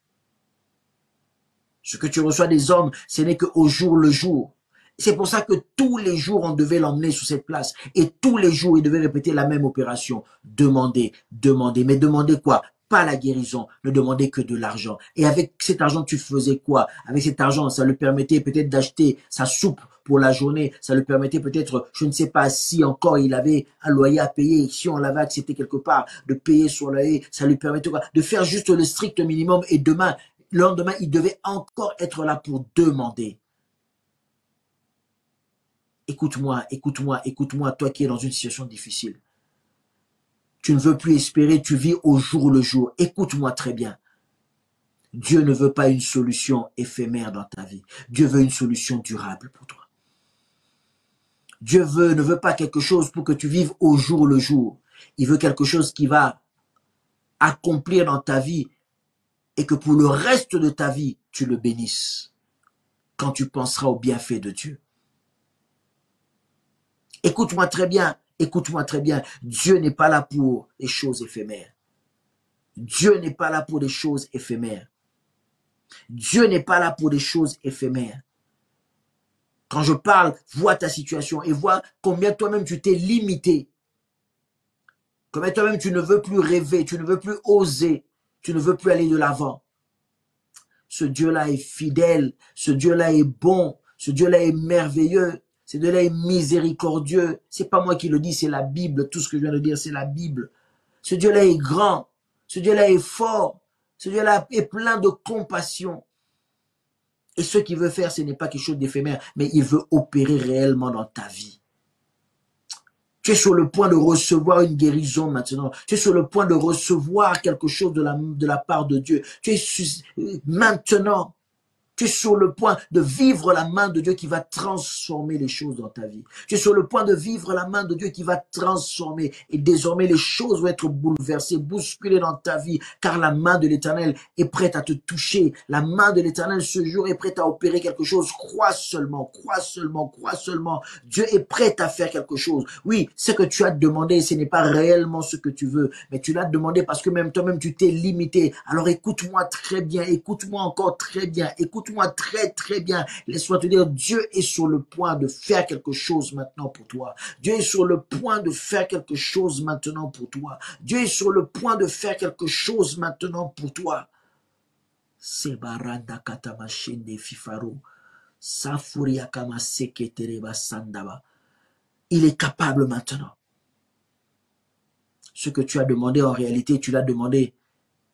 Ce que tu reçois des hommes, ce n'est qu'au jour le jour. C'est pour ça que tous les jours, on devait l'emmener sur cette place. Et tous les jours, il devait répéter la même opération. Demander, demander. Mais demander quoi? Pas la guérison, ne demander que de l'argent. Et avec cet argent, tu faisais quoi? Avec cet argent, ça lui permettait peut-être d'acheter sa soupe pour la journée. Ça lui permettait peut-être, je ne sais pas si encore il avait un loyer à payer. Si on l'avait accepté quelque part, de payer son loyer, ça lui permettait quoi? De faire juste le strict minimum. Et demain, le lendemain, il devait encore être là pour demander. Écoute-moi, écoute-moi, écoute-moi, toi qui es dans une situation difficile. Tu ne veux plus espérer, tu vis au jour le jour. Écoute-moi très bien. Dieu ne veut pas une solution éphémère dans ta vie. Dieu veut une solution durable pour toi. Dieu ne veut pas quelque chose pour que tu vives au jour le jour. Il veut quelque chose qui va accomplir dans ta vie et que pour le reste de ta vie, tu le bénisses quand tu penseras au bienfait de Dieu. Écoute-moi très bien, écoute-moi très bien. Dieu n'est pas là pour les choses éphémères. Dieu n'est pas là pour des choses éphémères. Dieu n'est pas là pour des choses éphémères. Quand je parle, vois ta situation et vois combien toi-même tu t'es limité. Combien toi-même tu ne veux plus rêver, tu ne veux plus oser, tu ne veux plus aller de l'avant. Ce Dieu-là est fidèle, ce Dieu-là est bon, ce Dieu-là est merveilleux. Ce Dieu-là est miséricordieux. C'est pas moi qui le dis, c'est la Bible. Tout ce que je viens de dire, c'est la Bible. Ce Dieu-là est grand. Ce Dieu-là est fort. Ce Dieu-là est plein de compassion. Et ce qu'il veut faire, ce n'est pas quelque chose d'éphémère, mais il veut opérer réellement dans ta vie. Tu es sur le point de recevoir une guérison maintenant. Tu es sur le point de recevoir quelque chose de la part de Dieu. Tu es maintenant. Tu es sur le point de vivre la main de Dieu qui va transformer les choses dans ta vie. Tu es sur le point de vivre la main de Dieu qui va transformer. Et désormais, les choses vont être bouleversées, bousculées dans ta vie. Car la main de l'Éternel est prête à te toucher. La main de l'Éternel ce jour est prête à opérer quelque chose. Crois seulement, crois seulement, crois seulement. Dieu est prêt à faire quelque chose. Oui, ce que tu as demandé, ce n'est pas réellement ce que tu veux. Mais tu l'as demandé parce que même toi-même, tu t'es limité. Alors écoute-moi très bien, écoute-moi encore très bien, écoute-moi très très bien. Laisse-moi te dire, Dieu est sur le point de faire quelque chose maintenant pour toi. Dieu est sur le point de faire quelque chose maintenant pour toi. Dieu est sur le point de faire quelque chose maintenant pour toi. Sebaranda katamashende fifaro. Safuria kama seketereba sandaba. Il est capable maintenant. Ce que tu as demandé, en réalité, tu l'as demandé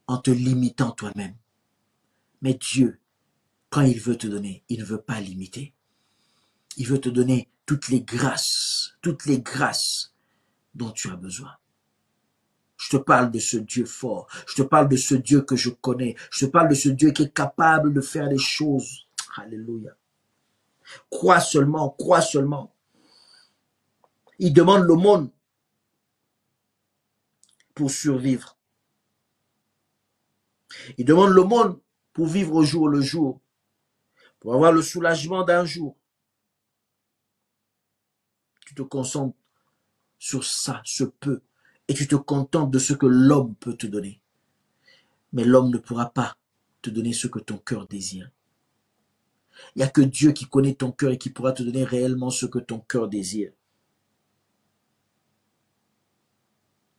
en te limitant toi-même. Mais Dieu, quand il veut te donner, il ne veut pas limiter. Il veut te donner toutes les grâces dont tu as besoin. Je te parle de ce Dieu fort. Je te parle de ce Dieu que je connais. Je te parle de ce Dieu qui est capable de faire des choses. Alléluia. Crois seulement, crois seulement. Il demande l'aumône pour survivre. Il demande l'aumône pour vivre au jour le jour. Pour avoir le soulagement d'un jour. Tu te concentres sur ça, ce peu. Et tu te contentes de ce que l'homme peut te donner. Mais l'homme ne pourra pas te donner ce que ton cœur désire. Il n'y a que Dieu qui connaît ton cœur et qui pourra te donner réellement ce que ton cœur désire.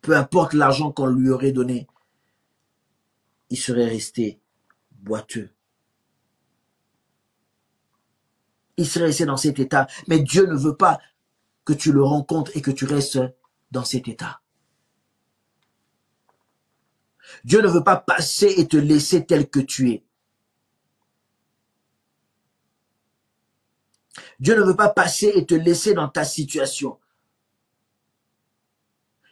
Peu importe l'argent qu'on lui aurait donné, il serait resté boiteux. Il serait resté dans cet état. Mais Dieu ne veut pas que tu le rencontres et que tu restes dans cet état. Dieu ne veut pas passer et te laisser tel que tu es. Dieu ne veut pas passer et te laisser dans ta situation.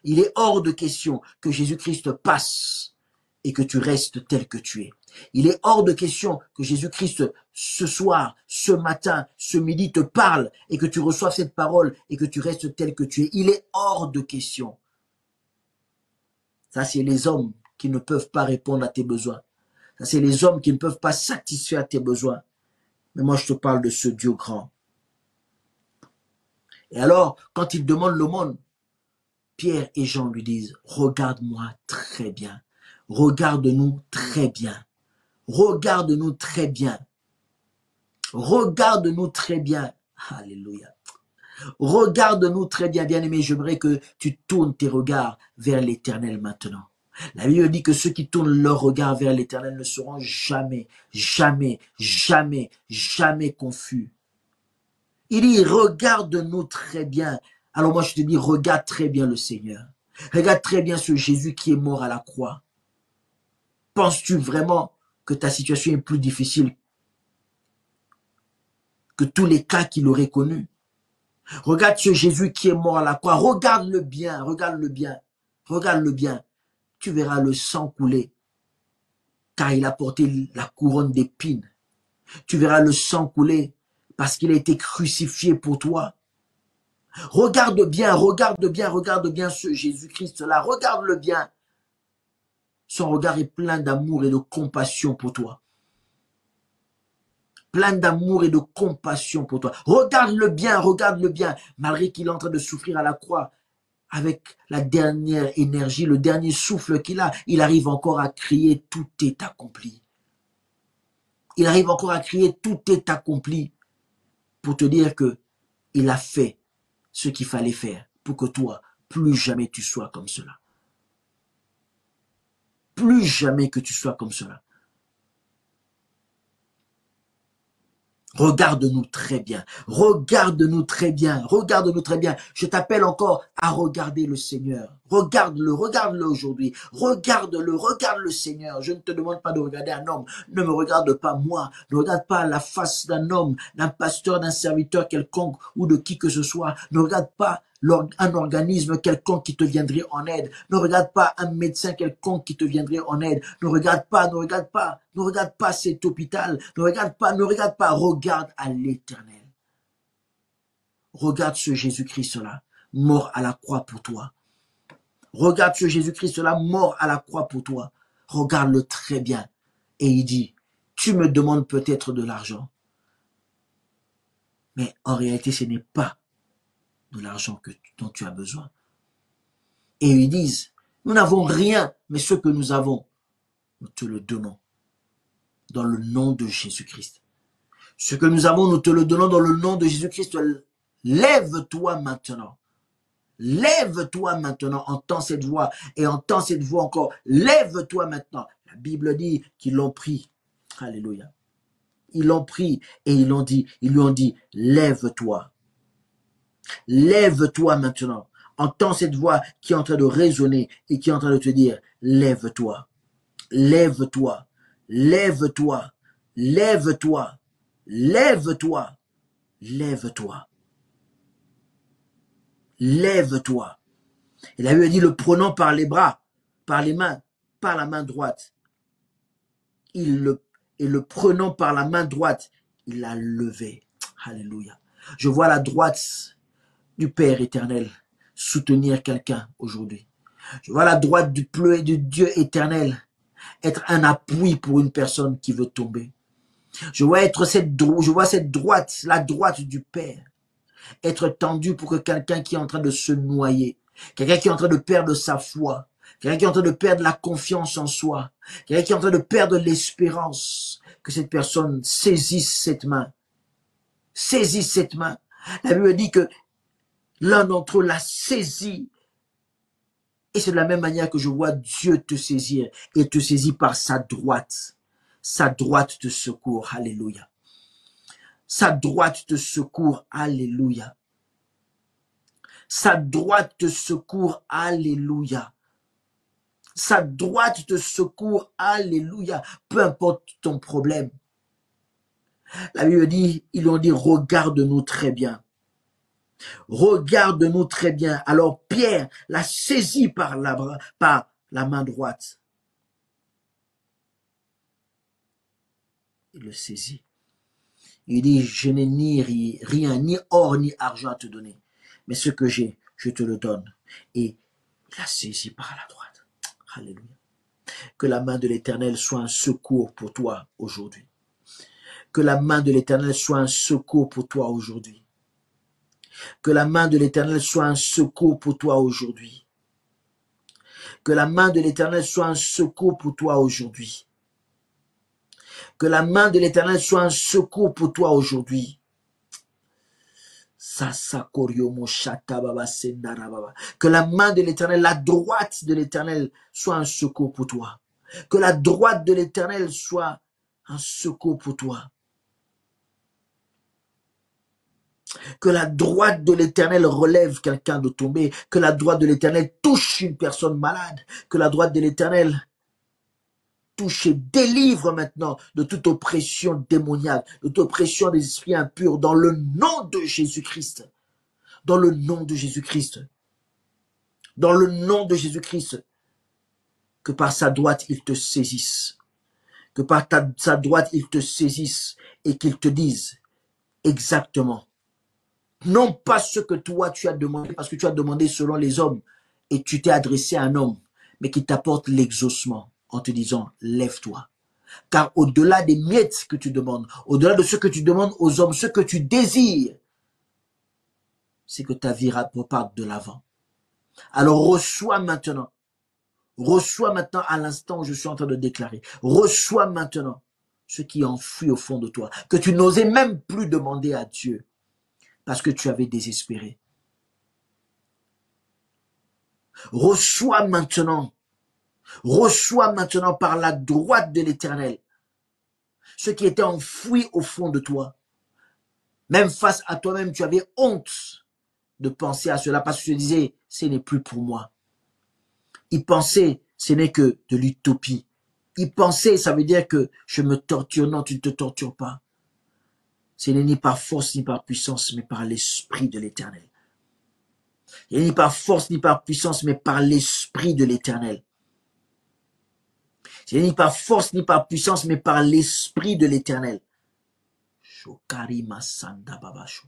Il est hors de question que Jésus-Christ passe et que tu restes tel que tu es. Il est hors de question que Jésus-Christ, ce soir, ce matin, ce midi, te parle et que tu reçoives cette parole et que tu restes tel que tu es. Il est hors de question. Ça, c'est les hommes qui ne peuvent pas répondre à tes besoins. Ça, c'est les hommes qui ne peuvent pas satisfaire tes besoins. Mais moi, je te parle de ce Dieu grand. Et alors, quand il demande l'aumône, Pierre et Jean lui disent, regarde-moi très bien. Regarde-nous très bien. Regarde-nous très bien. Regarde-nous très bien. Alléluia. Regarde-nous très bien, bien-aimé. J'aimerais que tu tournes tes regards vers l'Éternel maintenant. La Bible dit que ceux qui tournent leur regard vers l'Éternel ne seront jamais, jamais, jamais, jamais confus. Il dit, regarde-nous très bien. Alors moi, je te dis, regarde très bien le Seigneur. Regarde très bien ce Jésus qui est mort à la croix. Penses-tu vraiment que ta situation est plus difficile que tous les cas qu'il aurait connus? Regarde ce Jésus qui est mort à la croix. Regarde-le bien, regarde-le bien, regarde-le bien. Tu verras le sang couler, car il a porté la couronne d'épines. Tu verras le sang couler, parce qu'il a été crucifié pour toi. Regarde bien, regarde bien, regarde bien ce Jésus-Christ-là. Regarde-le bien. Son regard est plein d'amour et de compassion pour toi. Plein d'amour et de compassion pour toi. Regarde-le bien, malgré qu'il est en train de souffrir à la croix. Avec la dernière énergie, le dernier souffle qu'il a, il arrive encore à crier « Tout est accompli ». Il arrive encore à crier « Tout est accompli » pour te dire que il a fait ce qu'il fallait faire pour que toi, plus jamais tu sois comme cela. Plus jamais que tu sois comme cela. Regarde-nous très bien, regarde-nous très bien, regarde-nous très bien. Je t'appelle encore à regarder le Seigneur. Regarde-le, regarde-le aujourd'hui. Regarde-le, regarde le Seigneur. Je ne te demande pas de regarder un homme. Ne me regarde pas moi. Ne regarde pas la face d'un homme, d'un pasteur, d'un serviteur quelconque ou de qui que ce soit. Ne regarde pas un organisme quelconque qui te viendrait en aide. Ne regarde pas un médecin quelconque qui te viendrait en aide. Ne regarde pas, ne regarde pas, ne regarde pas cet hôpital. Ne regarde pas, ne regarde pas. Regarde à l'Éternel. Regarde ce Jésus-Christ-là, mort à la croix pour toi. Regarde ce Jésus-Christ-là, mort à la croix pour toi. Regarde-le très bien. Et il dit, tu me demandes peut-être de l'argent. Mais en réalité, ce n'est pas de l'argent dont tu as besoin. Et ils disent, nous n'avons rien, mais ce que nous avons, nous te le donnons dans le nom de Jésus-Christ. Ce que nous avons, nous te le donnons dans le nom de Jésus-Christ. Lève-toi maintenant. Lève-toi maintenant, entends cette voix et entends cette voix encore. Lève-toi maintenant. La Bible dit qu'ils l'ont pris. Alléluia. Ils l'ont pris et ils lui ont dit, lève-toi. Lève-toi maintenant. Entends cette voix qui est en train de résonner et qui est en train de te dire, lève-toi, lève-toi, lève-toi, lève-toi, lève-toi, lève-toi, lève-toi. Et la Bible dit, le prenant par les bras, par les mains, par la main droite, et le prenant par la main droite, il l'a levé. Alléluia. Je vois la droite du Père éternel soutenir quelqu'un aujourd'hui. Je vois la droite du Dieu éternel être un appui pour une personne qui veut tomber. Je vois cette droite, la droite du Père, être tendue pour que quelqu'un qui est en train de se noyer, quelqu'un qui est en train de perdre sa foi, quelqu'un qui est en train de perdre la confiance en soi, quelqu'un qui est en train de perdre l'espérance, que cette personne saisisse cette main. Saisisse cette main. La Bible dit que l'un d'entre eux l'a saisi. Et c'est de la même manière que je vois Dieu te saisir et te saisir par sa droite. Sa droite te secourt. Alléluia. Sa droite te secourt. Alléluia. Sa droite te secourt. Alléluia. Sa droite te secourt. Alléluia. Peu importe ton problème. La Bible dit, ils ont dit, regarde-nous très bien. Regarde-nous très bien. Alors Pierre l'a saisi par la main droite. Il le saisit. Il dit, je n'ai ni rien, ni or, ni argent à te donner. Mais ce que j'ai, je te le donne. Et il a saisi par la droite. Alléluia. Que la main de l'Éternel soit un secours pour toi aujourd'hui. Que la main de l'Éternel soit un secours pour toi aujourd'hui. Que la main de l'Éternel soit un secours pour toi aujourd'hui. Que la main de l'Éternel soit un secours pour toi aujourd'hui. Que la main de l'Éternel soit un secours pour toi aujourd'hui. Que la main de l'Éternel, la droite de l'Éternel soit un secours pour toi. Que la droite de l'Éternel soit un secours pour toi. Que la droite de l'Éternel relève quelqu'un de tombé. Que la droite de l'Éternel touche une personne malade. Que la droite de l'Éternel touche et délivre maintenant de toute oppression démoniaque, de toute oppression des esprits impurs, dans le nom de Jésus-Christ. Dans le nom de Jésus-Christ. Dans le nom de Jésus-Christ. Que par sa droite, il te saisisse. Que par sa droite, il te saisisse et qu'il te dise exactement. Non pas ce que toi tu as demandé, parce que tu as demandé selon les hommes et tu t'es adressé à un homme, mais qui t'apporte l'exaucement en te disant, lève-toi. Car au-delà des miettes que tu demandes, au-delà de ce que tu demandes aux hommes, ce que tu désires, c'est que ta vie reparte de l'avant. Alors reçois maintenant à l'instant où je suis en train de déclarer, reçois maintenant ce qui est enfoui au fond de toi, que tu n'osais même plus demander à Dieu, parce que tu avais désespéré. Reçois maintenant par la droite de l'Éternel ce qui était enfoui au fond de toi. Même face à toi-même, tu avais honte de penser à cela parce que tu te disais, ce n'est plus pour moi. Il pensait, ce n'est que de l'utopie. Il pensait, ça veut dire que je me torture. Non, tu ne te tortures pas. Ce n'est ni par force ni par puissance, mais par l'Esprit de l'Éternel. Ce n'est ni par force ni par puissance, mais par l'Esprit de l'Éternel. Ce n'est ni par force ni par puissance, mais par l'Esprit de l'Éternel. Shokarima Sanda Babashu.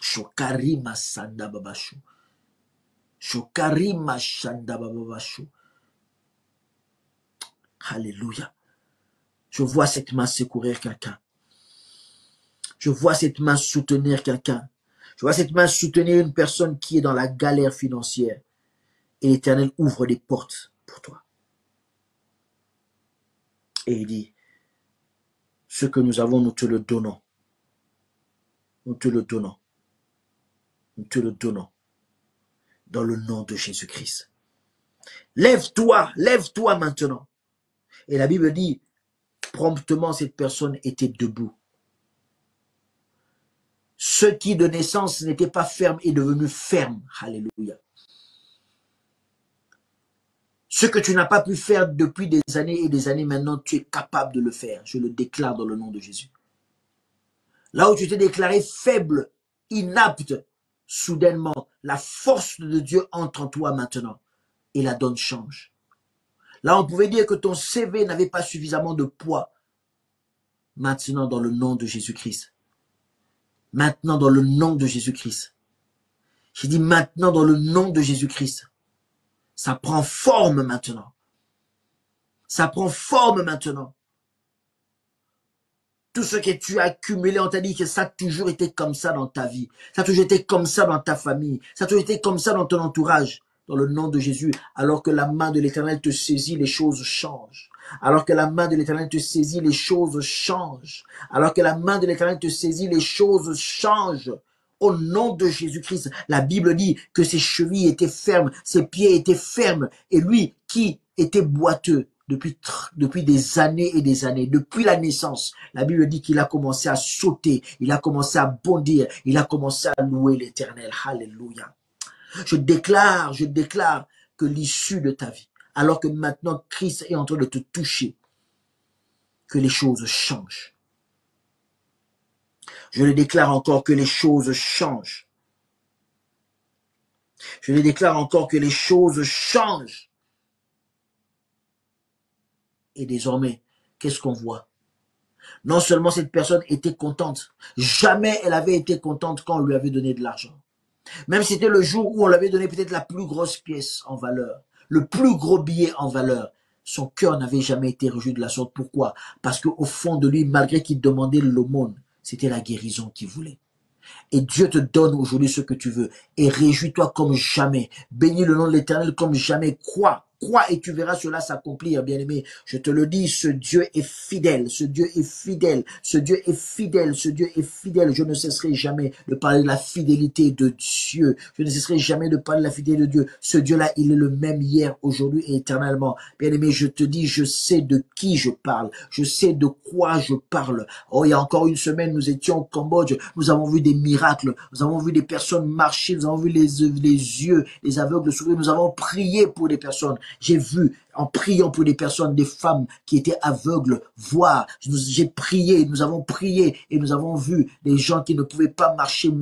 Shokarima Sanda Babashu. Shokarima Shanda Babashu. Alléluia. Je vois cette main secourir quelqu'un. Je vois cette main soutenir quelqu'un. Je vois cette main soutenir une personne qui est dans la galère financière. Et l'Éternel ouvre des portes pour toi. Et il dit, ce que nous avons, nous te le donnons. Nous te le donnons. Nous te le donnons. Dans le nom de Jésus-Christ. Lève-toi maintenant. Et la Bible dit, promptement cette personne était debout. Ce qui de naissance n'était pas ferme est devenu ferme. Alléluia. Ce que tu n'as pas pu faire depuis des années et des années maintenant, tu es capable de le faire. Je le déclare dans le nom de Jésus. Là où tu t'es déclaré faible, inapte, soudainement, la force de Dieu entre en toi maintenant et la donne change. Là, on pouvait dire que ton CV n'avait pas suffisamment de poids. Maintenant, dans le nom de Jésus-Christ. Maintenant, dans le nom de Jésus-Christ. J'ai dit maintenant, dans le nom de Jésus-Christ. Ça prend forme maintenant. Ça prend forme maintenant. Tout ce que tu as accumulé, on t'a dit que ça a toujours été comme ça dans ta vie. Ça a toujours été comme ça dans ta famille. Ça a toujours été comme ça dans ton entourage. Dans le nom de Jésus, alors que la main de l'Éternel te saisit, les choses changent. Alors que la main de l'Éternel te saisit, les choses changent. Alors que la main de l'Éternel te saisit, les choses changent. Au nom de Jésus-Christ, la Bible dit que ses chevilles étaient fermes, ses pieds étaient fermes. Et lui qui était boiteux depuis des années et des années, depuis la naissance, la Bible dit qu'il a commencé à sauter, il a commencé à bondir, il a commencé à louer l'Éternel. Alléluia. Je déclare que l'issue de ta vie, alors que maintenant Christ est en train de te toucher, que les choses changent. Je le déclare encore que les choses changent. Je le déclare encore que les choses changent. Et désormais, qu'est-ce qu'on voit? Non seulement cette personne était contente, jamais elle avait été contente quand on lui avait donné de l'argent. Même si c'était le jour où on lui avait donné peut-être la plus grosse pièce en valeur, le plus gros billet en valeur. Son cœur n'avait jamais été réjoui de la sorte. Pourquoi? Parce qu'au fond de lui, malgré qu'il demandait l'aumône, c'était la guérison qu'il voulait. Et Dieu te donne aujourd'hui ce que tu veux. Et réjouis-toi comme jamais. Bénis le nom de l'Éternel comme jamais. Crois et tu verras cela s'accomplir, bien-aimé. Je te le dis, ce Dieu est fidèle, ce Dieu est fidèle, ce Dieu est fidèle, ce Dieu est fidèle. Je ne cesserai jamais de parler de la fidélité de Dieu. Je ne cesserai jamais de parler de la fidélité de Dieu. Ce Dieu-là, il est le même hier, aujourd'hui et éternellement. Bien-aimé, je te dis, je sais de qui je parle. Je sais de quoi je parle. Oh, il y a encore une semaine, nous étions au Cambodge. Nous avons vu des miracles. Nous avons vu des personnes marcher. Nous avons vu les yeux, les aveugles s'ouvrir. Nous avons prié pour des personnes. J'ai vu, en priant pour des personnes, des femmes qui étaient aveugles, voir. J'ai prié, nous avons prié et nous avons vu des gens qui ne pouvaient pas marcher. Nous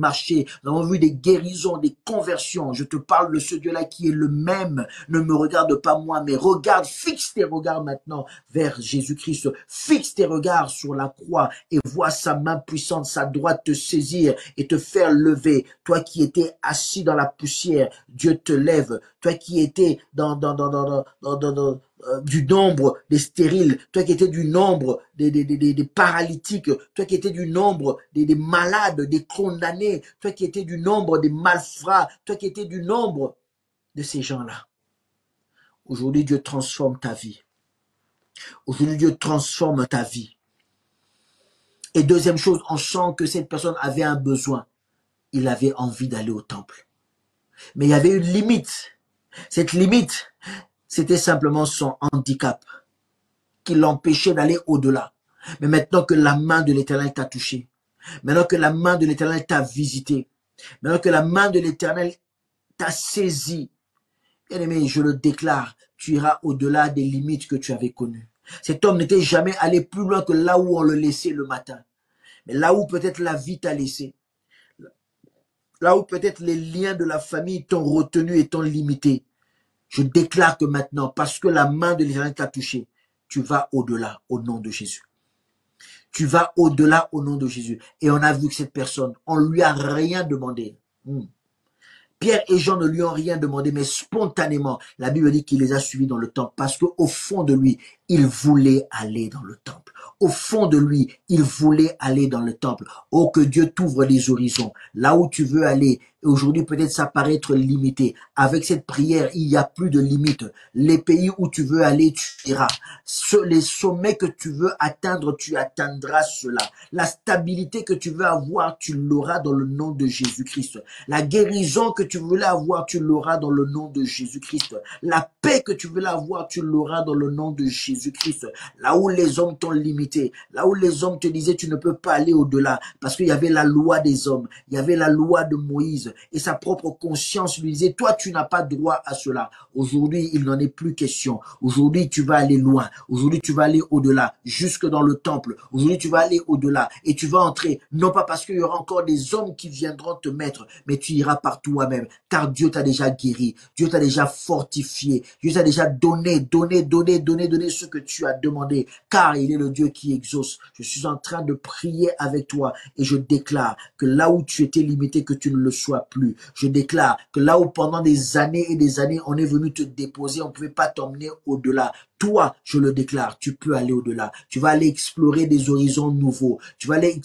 avons vu des guérisons, des conversions. Je te parle de ce Dieu-là qui est le même. Ne me regarde pas moi, mais regarde, fixe tes regards maintenant vers Jésus-Christ. Fixe tes regards sur la croix et vois sa main puissante, sa droite te saisir et te faire lever. Toi qui étais assis dans la poussière, Dieu te lève. Toi qui étais du nombre des stériles, toi qui étais du nombre des paralytiques, toi qui étais du nombre des malades, des condamnés, toi qui étais du nombre des malfrats, toi qui étais du nombre de ces gens-là. Aujourd'hui, Dieu transforme ta vie. Aujourd'hui, Dieu transforme ta vie. Et deuxième chose, on sent que cette personne avait un besoin. Il avait envie d'aller au temple. Mais il y avait une limite. Cette limite, c'était simplement son handicap qui l'empêchait d'aller au-delà. Mais maintenant que la main de l'Éternel t'a touché, maintenant que la main de l'Éternel t'a visité, maintenant que la main de l'Éternel t'a saisi, bien aimé, je le déclare, tu iras au-delà des limites que tu avais connues. Cet homme n'était jamais allé plus loin que là où on le laissait le matin. Mais là où peut-être la vie t'a laissé, là où peut-être les liens de la famille t'ont retenu et t'ont limité, je déclare que maintenant, parce que la main de l'Éternel t'a touché, tu vas au-delà au nom de Jésus. Tu vas au-delà au nom de Jésus. Et on a vu que cette personne, on ne lui a rien demandé. Pierre et Jean ne lui ont rien demandé, mais spontanément, la Bible dit qu'il les a suivis dans le temple parce qu'au fond de lui, il voulait aller dans le temple. Au fond de lui, il voulait aller dans le temple. Oh, que Dieu t'ouvre les horizons. Là où tu veux aller, et aujourd'hui peut-être ça paraît être limité. Avec cette prière, il n'y a plus de limite. Les pays où tu veux aller, tu iras. Les sommets que tu veux atteindre, tu atteindras cela. La stabilité que tu veux avoir, tu l'auras dans le nom de Jésus-Christ. La guérison que tu voulais avoir, tu l'auras dans le nom de Jésus-Christ. La paix que tu voulais avoir, tu l'auras dans le nom de Jésus-Christ. Là où les hommes t'ont limité, là où les hommes te disaient tu ne peux pas aller au-delà, parce qu'il y avait la loi des hommes, il y avait la loi de Moïse, et sa propre conscience lui disait, toi tu n'as pas droit à cela. Aujourd'hui, il n'en est plus question. Aujourd'hui, tu vas aller loin. Aujourd'hui, tu vas aller au-delà, jusque dans le temple. Aujourd'hui, tu vas aller au-delà, et tu vas entrer, non pas parce qu'il y aura encore des hommes qui viendront te mettre, mais tu iras par toi-même, car Dieu t'a déjà guéri, Dieu t'a déjà fortifié, Dieu t'a déjà donné ce que tu as demandé, car il est le Dieu qui exauce. Je suis en train de prier avec toi et je déclare que là où tu étais limité, que tu ne le sois plus. Je déclare que là où pendant des années et des années, on est venu te déposer, on ne pouvait pas t'emmener au-delà. Toi, je le déclare, tu peux aller au-delà. Tu vas aller explorer des horizons nouveaux. Tu vas aller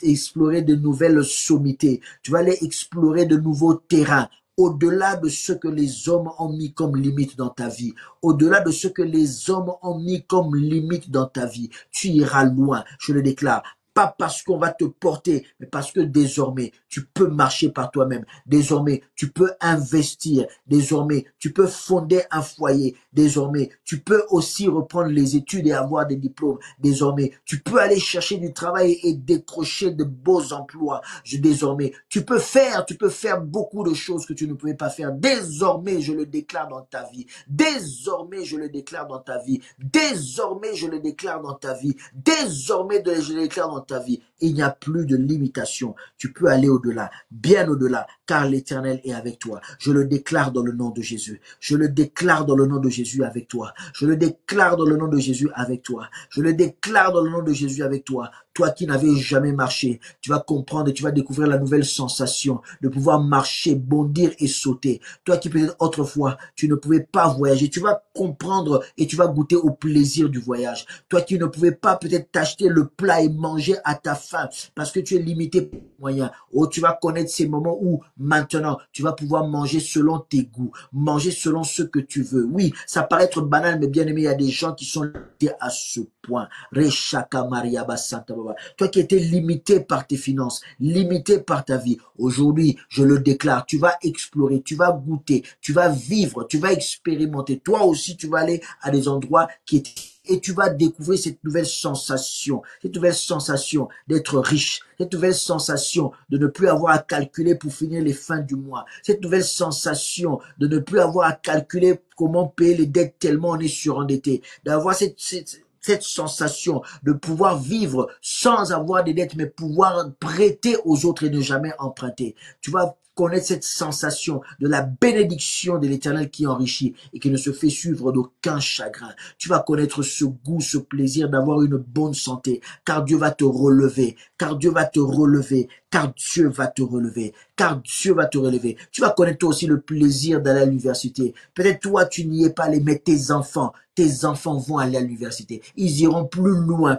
explorer de nouvelles sommités. Tu vas aller explorer de nouveaux terrains. Au-delà de ce que les hommes ont mis comme limite dans ta vie, au-delà de ce que les hommes ont mis comme limite dans ta vie, tu iras loin, je le déclare. Pas parce qu'on va te porter, mais parce que désormais, tu peux marcher par toi-même. Désormais, tu peux investir. Désormais, tu peux fonder un foyer. Désormais, tu peux aussi reprendre les études et avoir des diplômes. Désormais, tu peux aller chercher du travail et décrocher de beaux emplois. Désormais, tu peux faire beaucoup de choses que tu ne pouvais pas faire. Désormais, je le déclare dans ta vie. Désormais, je le déclare dans ta vie. Désormais, je le déclare dans ta vie. Désormais, je le déclare dans ta vie. Il n'y a plus de limitation. Tu peux aller au-delà, bien au-delà, car l'Éternel est avec toi. Je le déclare dans le nom de Jésus. Je le déclare dans le nom de Jésus avec toi. Je le déclare dans le nom de Jésus avec toi. Je le déclare dans le nom de Jésus avec toi. Toi qui n'avais jamais marché, tu vas comprendre et tu vas découvrir la nouvelle sensation de pouvoir marcher, bondir et sauter. Toi qui peut-être autrefois, tu ne pouvais pas voyager, tu vas comprendre et tu vas goûter au plaisir du voyage. Toi qui ne pouvais pas peut-être t'acheter le plat et manger à ta faim parce que tu es limité par les moyens. Oh, tu vas connaître ces moments où maintenant, tu vas pouvoir manger selon tes goûts, manger selon ce que tu veux. Oui, ça paraît être banal, mais bien aimé, il y a des gens qui sont limités à ce point. Reshaka Maria Basanta Baba. Toi qui étais limité par tes finances, limité par ta vie, aujourd'hui, je le déclare, tu vas explorer, tu vas goûter, tu vas vivre, tu vas expérimenter. Toi aussi, tu vas aller à des endroits qui étaient et tu vas découvrir cette nouvelle sensation d'être riche, cette nouvelle sensation de ne plus avoir à calculer pour finir les fins du mois, cette nouvelle sensation de ne plus avoir à calculer comment payer les dettes tellement on est surendetté, d'avoir cette sensation de pouvoir vivre sans avoir des dettes, mais pouvoir prêter aux autres et ne jamais emprunter. Tu vas connaître cette sensation de la bénédiction de l'Éternel qui enrichit et qui ne se fait suivre d'aucun chagrin. Tu vas connaître ce goût, ce plaisir d'avoir une bonne santé, car Dieu va te relever, car Dieu va te relever, car Dieu va te relever, car Dieu va te relever. Tu vas connaître toi aussi le plaisir d'aller à l'université. Peut-être toi, tu n'y es pas allé, mais tes enfants vont aller à l'université. Ils iront plus loin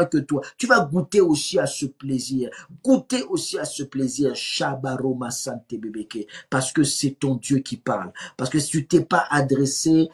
que toi. Tu vas goûter aussi à ce plaisir. Goûter aussi à ce plaisir. Shabaroma Sante Bebeke. Parce que c'est ton Dieu qui parle. Parce que si tu t'es pas adressé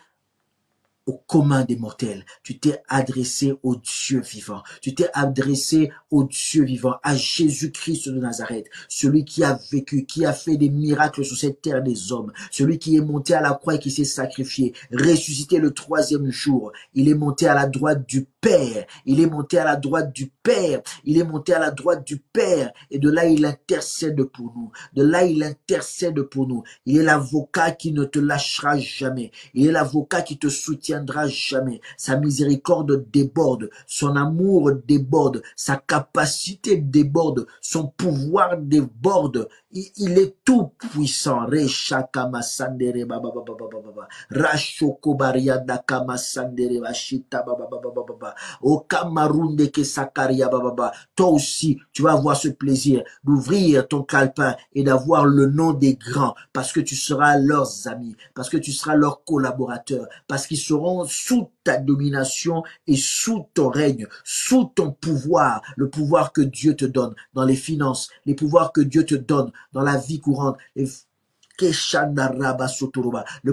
au commun des mortels. Tu t'es adressé au Dieu vivant. Tu t'es adressé au Dieu vivant, à Jésus-Christ de Nazareth, celui qui a vécu, qui a fait des miracles sur cette terre des hommes, celui qui est monté à la croix et qui s'est sacrifié, ressuscité le troisième jour. Il est monté à la droite du Père. Il est monté à la droite du Père. Il est monté à la droite du Père. Et de là, il intercède pour nous. De là, il intercède pour nous. Il est l'avocat qui ne te lâchera jamais. Il est l'avocat qui te soutiendra jamais. Sa miséricorde déborde. Son amour déborde. Sa capacité déborde. Son pouvoir déborde. Il est tout puissant. Reshakama sandere baba baba baba baba. Rashoko bariada kama sandere bashita baba baba baba baba. O kamarunde ke sakaria baba baba. Toi aussi, tu vas avoir ce plaisir d'ouvrir ton calepin et d'avoir le nom des grands parce que tu seras leurs amis, parce que tu seras leurs collaborateurs, parce qu'ils seront sous ta domination et sous ton règne, sous ton pouvoir, le pouvoir que Dieu te donne dans les finances, les pouvoirs que Dieu te donne dans la vie courante, le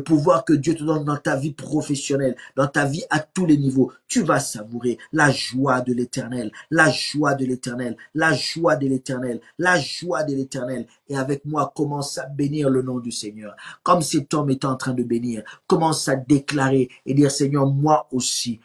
pouvoir que Dieu te donne dans ta vie professionnelle, dans ta vie à tous les niveaux, tu vas savourer la joie de l'Éternel, la joie de l'Éternel, la joie de l'Éternel, la joie de l'Éternel. Et avec moi, commence à bénir le nom du Seigneur. Comme cet homme est en train de bénir, commence à déclarer et dire, Seigneur, moi aussi,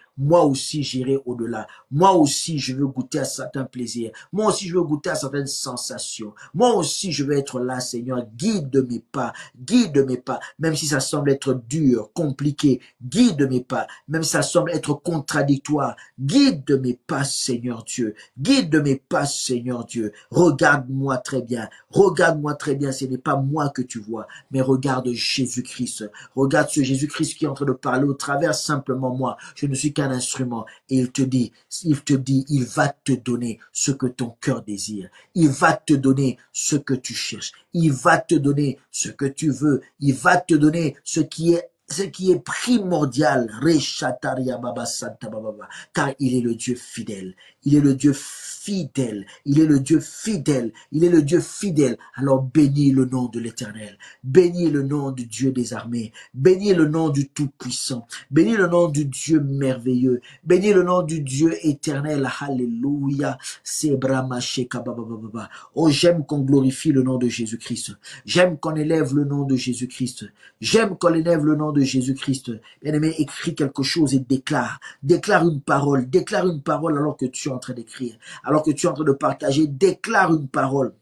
j'irai au-delà. Moi aussi, je veux goûter à certains plaisirs. Moi aussi, je veux goûter à certaines sensations. Moi aussi, je veux être là, Seigneur. Guide mes pas. Guide mes pas. Même si ça semble être dur, compliqué. Guide mes pas. Même si ça semble être contradictoire. Guide mes pas, Seigneur Dieu. Guide mes pas, Seigneur Dieu. Regarde-moi très bien. Regarde-moi très bien. Ce n'est pas moi que tu vois, mais regarde Jésus-Christ. Regarde ce Jésus-Christ qui est en train de parler au travers simplement moi. Je ne suis qu'un instrument. Et il te dit, il va te donner ce que ton cœur désire. Il va te donner ce que tu cherches. Il va te donner ce que tu veux. Il va te donner ce qui est primordial. Reshataria Baba Santa Baba. Car il est le Dieu fidèle. Il est le Dieu fidèle. Il est le Dieu fidèle. Il est le Dieu fidèle. Alors bénis le nom de l'Éternel. Bénis le nom du Dieu des armées. Bénis le nom du Tout-Puissant. Bénis le nom du Dieu merveilleux. Bénis le nom du Dieu éternel. Alléluia. Oh, j'aime qu'on glorifie le nom de Jésus-Christ. J'aime qu'on élève le nom de Jésus-Christ. J'aime qu'on élève le nom de Jésus-Christ. Bien-aimé, écris quelque chose et déclare. Déclare une parole. Déclare une parole alors que tu es en train d'écrire. Alors que tu es en train de partager. Déclare une parole.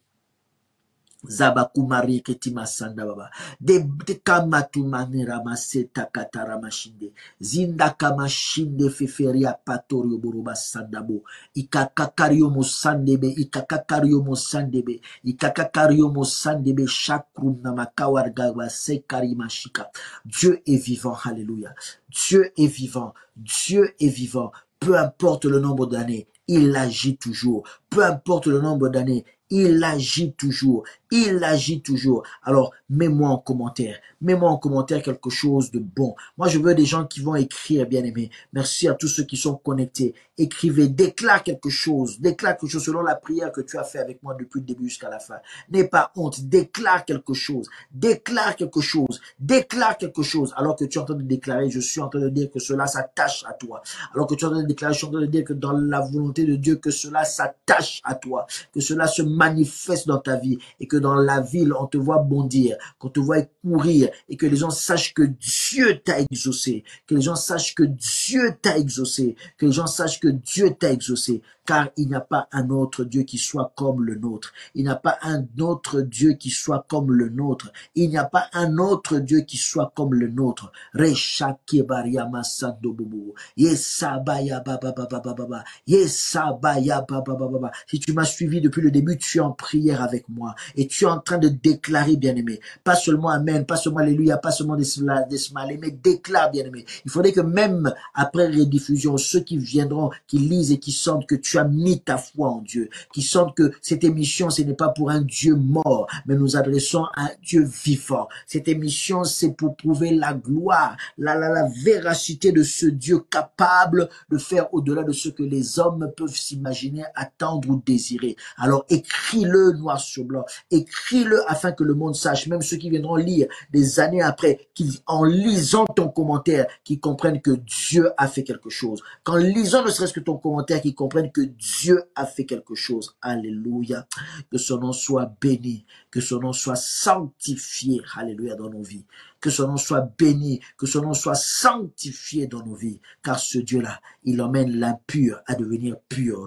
Zabakumari ketima sanda baba de kama tu manera maseta katara mashinde zinda kama shinde feferia patorio buruba sandabo ikakakario mosandebe ikakakario mosandebe ikakakario mosandebe chakrum na makawarga sekari mashika. Dieu est vivant, alléluia. Dieu est vivant. Dieu est vivant. Peu importe le nombre d'années, il agit toujours. Peu importe le nombre d'années, il agit toujours. Il agit toujours. Alors, mets-moi en commentaire. Mets-moi en commentaire quelque chose de bon. Moi, je veux des gens qui vont écrire, bien aimé. Merci à tous ceux qui sont connectés. Écrivez, déclare quelque chose. Déclare quelque chose selon la prière que tu as fait avec moi depuis le début jusqu'à la fin. N'aie pas honte. Déclare quelque chose. Déclare quelque chose. Déclare quelque chose. Alors que tu es en train de déclarer, je suis en train de dire que cela s'attache à toi. Alors que tu es en train de déclarer, je suis en train de dire que dans la volonté de Dieu, que cela s'attache à toi. Que cela se manifeste dans ta vie et que dans la ville, on te voit bondir, qu'on te voit courir et que les gens sachent que Dieu t'a exaucé, que les gens sachent que Dieu t'a exaucé, que les gens sachent que Dieu t'a exaucé, car il n'y a pas un autre Dieu qui soit comme le nôtre. Il n'y a pas un autre Dieu qui soit comme le nôtre. Il n'y a pas un autre Dieu qui soit comme le nôtre. Reshakebariyama sandobobo. Yesabaya baba baba baba. Yesabaya baba baba. Si tu m'as suivi depuis le début, tu es en prière avec moi et tu es en train de déclarer, bien-aimé. Pas seulement Amen, pas seulement Alléluia, pas seulement des smileys, mais déclare, bien-aimé. Il faudrait que même après rediffusion, ceux qui viendront, qui lisent et qui sentent que tu as mis ta foi en Dieu, qui sentent que cette émission, ce n'est pas pour un Dieu mort, mais nous adressons à un Dieu vivant. Cette émission, c'est pour prouver la gloire, la véracité de ce Dieu capable de faire au-delà de ce que les hommes peuvent s'imaginer, attendre ou désirer. Alors écris-le noir sur blanc, écris-le afin que le monde sache, même ceux qui viendront lire des années après, en lisant ton commentaire, qu'ils comprennent que Dieu a fait quelque chose. Qu'en lisant ne serait-ce que ton commentaire, qu'ils comprennent que Dieu a fait quelque chose. Alléluia. Que son nom soit béni, que son nom soit sanctifié. Alléluia dans nos vies. Que son nom soit béni, que son nom soit sanctifié dans nos vies. Car ce Dieu-là, il emmène l'impur à devenir pur.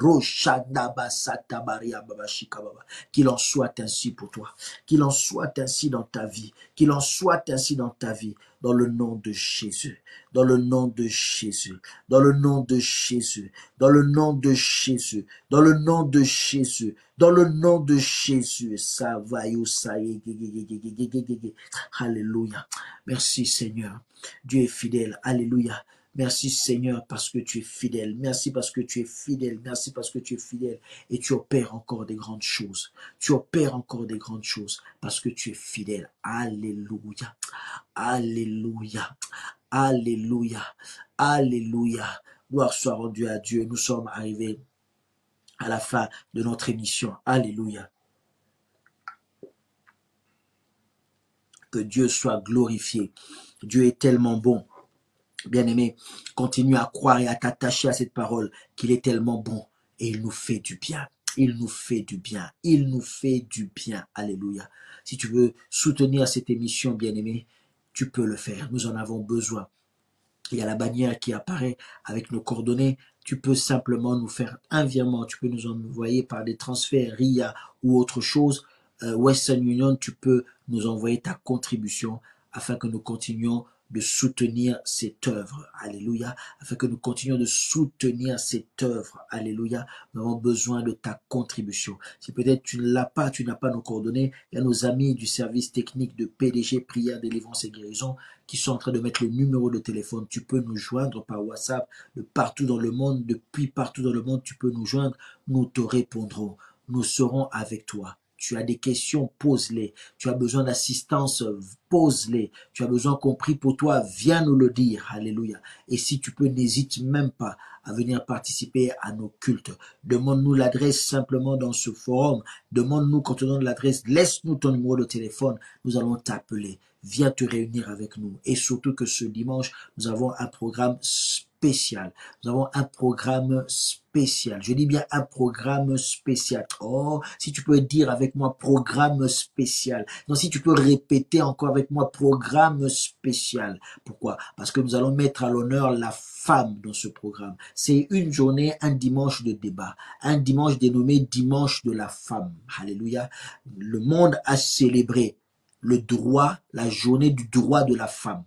Qu'il en soit ainsi pour toi. Qu'il en soit ainsi dans ta vie. Qu'il en soit ainsi dans ta vie. Dans le nom de Jésus. Dans le nom de Jésus. Dans le nom de Jésus. Dans le nom de Jésus. Dans le nom de Jésus. Dans le nom de Jésus. Ça va, ça y est. Alléluia. Merci Seigneur. Dieu est fidèle. Alléluia. Merci Seigneur parce que tu es fidèle. Merci parce que tu es fidèle. Merci parce que tu es fidèle. Et tu opères encore des grandes choses. Tu opères encore des grandes choses parce que tu es fidèle. Alléluia. Alléluia. Alléluia. Alléluia. Gloire soit rendue à Dieu. Nous sommes arrivés à la fin de notre émission. Alléluia. Que Dieu soit glorifié. Dieu est tellement bon. Bien-aimé, continue à croire et à t'attacher à cette parole qu'il est tellement bon et il nous fait du bien. Il nous fait du bien. Il nous fait du bien. Alléluia. Si tu veux soutenir cette émission, bien-aimé, tu peux le faire. Nous en avons besoin. Il y a la bannière qui apparaît avec nos coordonnées. Tu peux simplement nous faire un virement. Tu peux nous envoyer par des transferts RIA ou autre chose. Western Union, tu peux nous envoyer ta contribution afin que nous continuions de soutenir cette œuvre. Alléluia. Afin que nous continuions de soutenir cette œuvre. Alléluia. Nous avons besoin de ta contribution. Si peut-être tu ne l'as pas, tu n'as pas nos coordonnées, il y a nos amis du service technique de PDG, Prière, Délivrance et Guérison, qui sont en train de mettre le numéro de téléphone. Tu peux nous joindre par WhatsApp de partout dans le monde. Depuis partout dans le monde, tu peux nous joindre. Nous te répondrons. Nous serons avec toi. Tu as des questions, pose-les. Tu as besoin d'assistance, pose-les. Tu as besoin qu'on prie pour toi, viens nous le dire. Alléluia. Et si tu peux, n'hésite même pas à venir participer à nos cultes. Demande-nous l'adresse simplement dans ce forum. Demande-nous quand on donne l'adresse. Laisse-nous ton numéro de téléphone. Nous allons t'appeler. Viens te réunir avec nous. Et surtout que ce dimanche, nous avons un programme spécial. Nous avons un programme spécial. Je dis bien un programme spécial. Oh, si tu peux dire avec moi programme spécial. Non, si tu peux répéter encore avec moi programme spécial. Pourquoi? Parce que nous allons mettre à l'honneur la femme dans ce programme. C'est une journée, un dimanche de débat. Un dimanche dénommé dimanche de la femme. Alléluia. Le monde a célébré le droit, la journée du droit de la femme.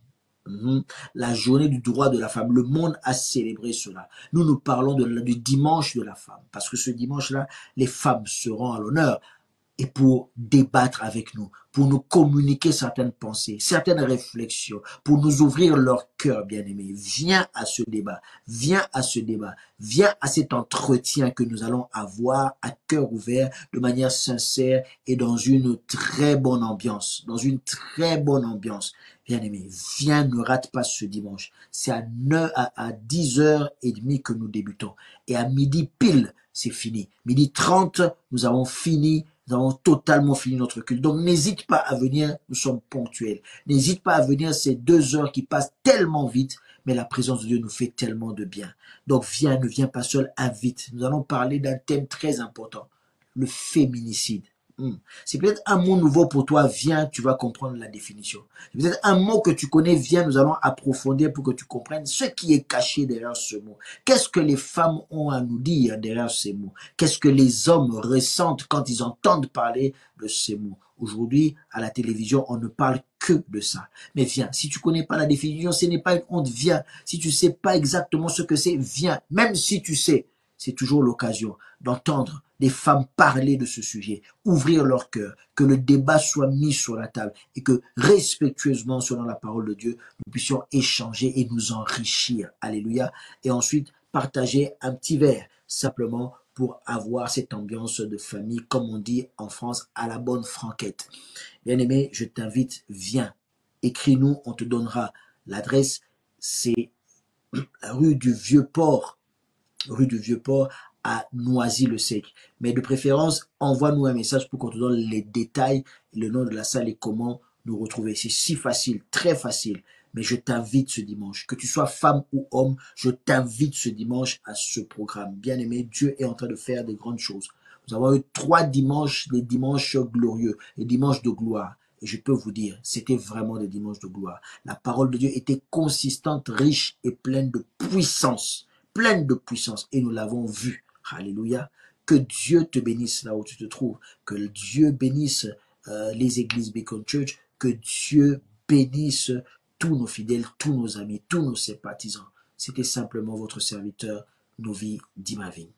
La journée du droit de la femme. Le monde a célébré cela. Nous parlons du dimanche de la femme. Parce que ce dimanche-là, les femmes seront à l'honneur. et pour débattre avec nous, pour nous communiquer certaines pensées, certaines réflexions, pour nous ouvrir leur cœur, bien-aimés. Viens à ce débat, viens à ce débat, viens à cet entretien que nous allons avoir à cœur ouvert, de manière sincère et dans une très bonne ambiance, dans une très bonne ambiance. Bien-aimés, viens, ne rate pas ce dimanche. C'est à 10h30 que nous débutons. Et à midi pile, c'est fini. Midi 30, nous avons fini. Nous avons totalement fini notre culte. Donc, n'hésite pas à venir, nous sommes ponctuels. N'hésite pas à venir, ces 2 heures qui passent tellement vite, mais la présence de Dieu nous fait tellement de bien. Donc, viens, ne viens pas seul, invite. Nous allons parler d'un thème très important, le féminicide. C'est peut-être un mot nouveau pour toi, viens, tu vas comprendre la définition. C'est peut-être un mot que tu connais, viens, nous allons approfondir pour que tu comprennes ce qui est caché derrière ce mot. Qu'est-ce que les femmes ont à nous dire derrière ces mots? Qu'est-ce que les hommes ressentent quand ils entendent parler de ces mots? Aujourd'hui, à la télévision, on ne parle que de ça. Mais viens, si tu connais pas la définition, ce n'est pas une honte, viens. Si tu sais pas exactement ce que c'est, viens. Même si tu sais, c'est toujours l'occasion d'entendre des femmes parler de ce sujet, ouvrir leur cœur, que le débat soit mis sur la table et que respectueusement, selon la parole de Dieu, nous puissions échanger et nous enrichir. Alléluia. Et ensuite, partager un petit verre, simplement pour avoir cette ambiance de famille, comme on dit en France, à la bonne franquette. Bien-aimé, je t'invite, viens. Écris-nous, on te donnera l'adresse. C'est rue du Vieux-Port à Noisy-le-Sec. Mais de préférence, envoie-nous un message pour qu'on te donne les détails, le nom de la salle et comment nous retrouver. C'est si facile, très facile. Mais je t'invite ce dimanche, que tu sois femme ou homme, je t'invite ce dimanche à ce programme. Bien aimé, Dieu est en train de faire des grandes choses. Nous avons eu 3 dimanches, des dimanches glorieux, des dimanches de gloire. Et je peux vous dire, c'était vraiment des dimanches de gloire. La parole de Dieu était consistante, riche et pleine de puissance. Pleine de puissance. Et nous l'avons vu. Alléluia. Que Dieu te bénisse là où tu te trouves. Que Dieu bénisse les églises Beacon Church. Que Dieu bénisse tous nos fidèles, tous nos amis, tous nos sympathisants. C'était simplement votre serviteur, Novi Dimavine.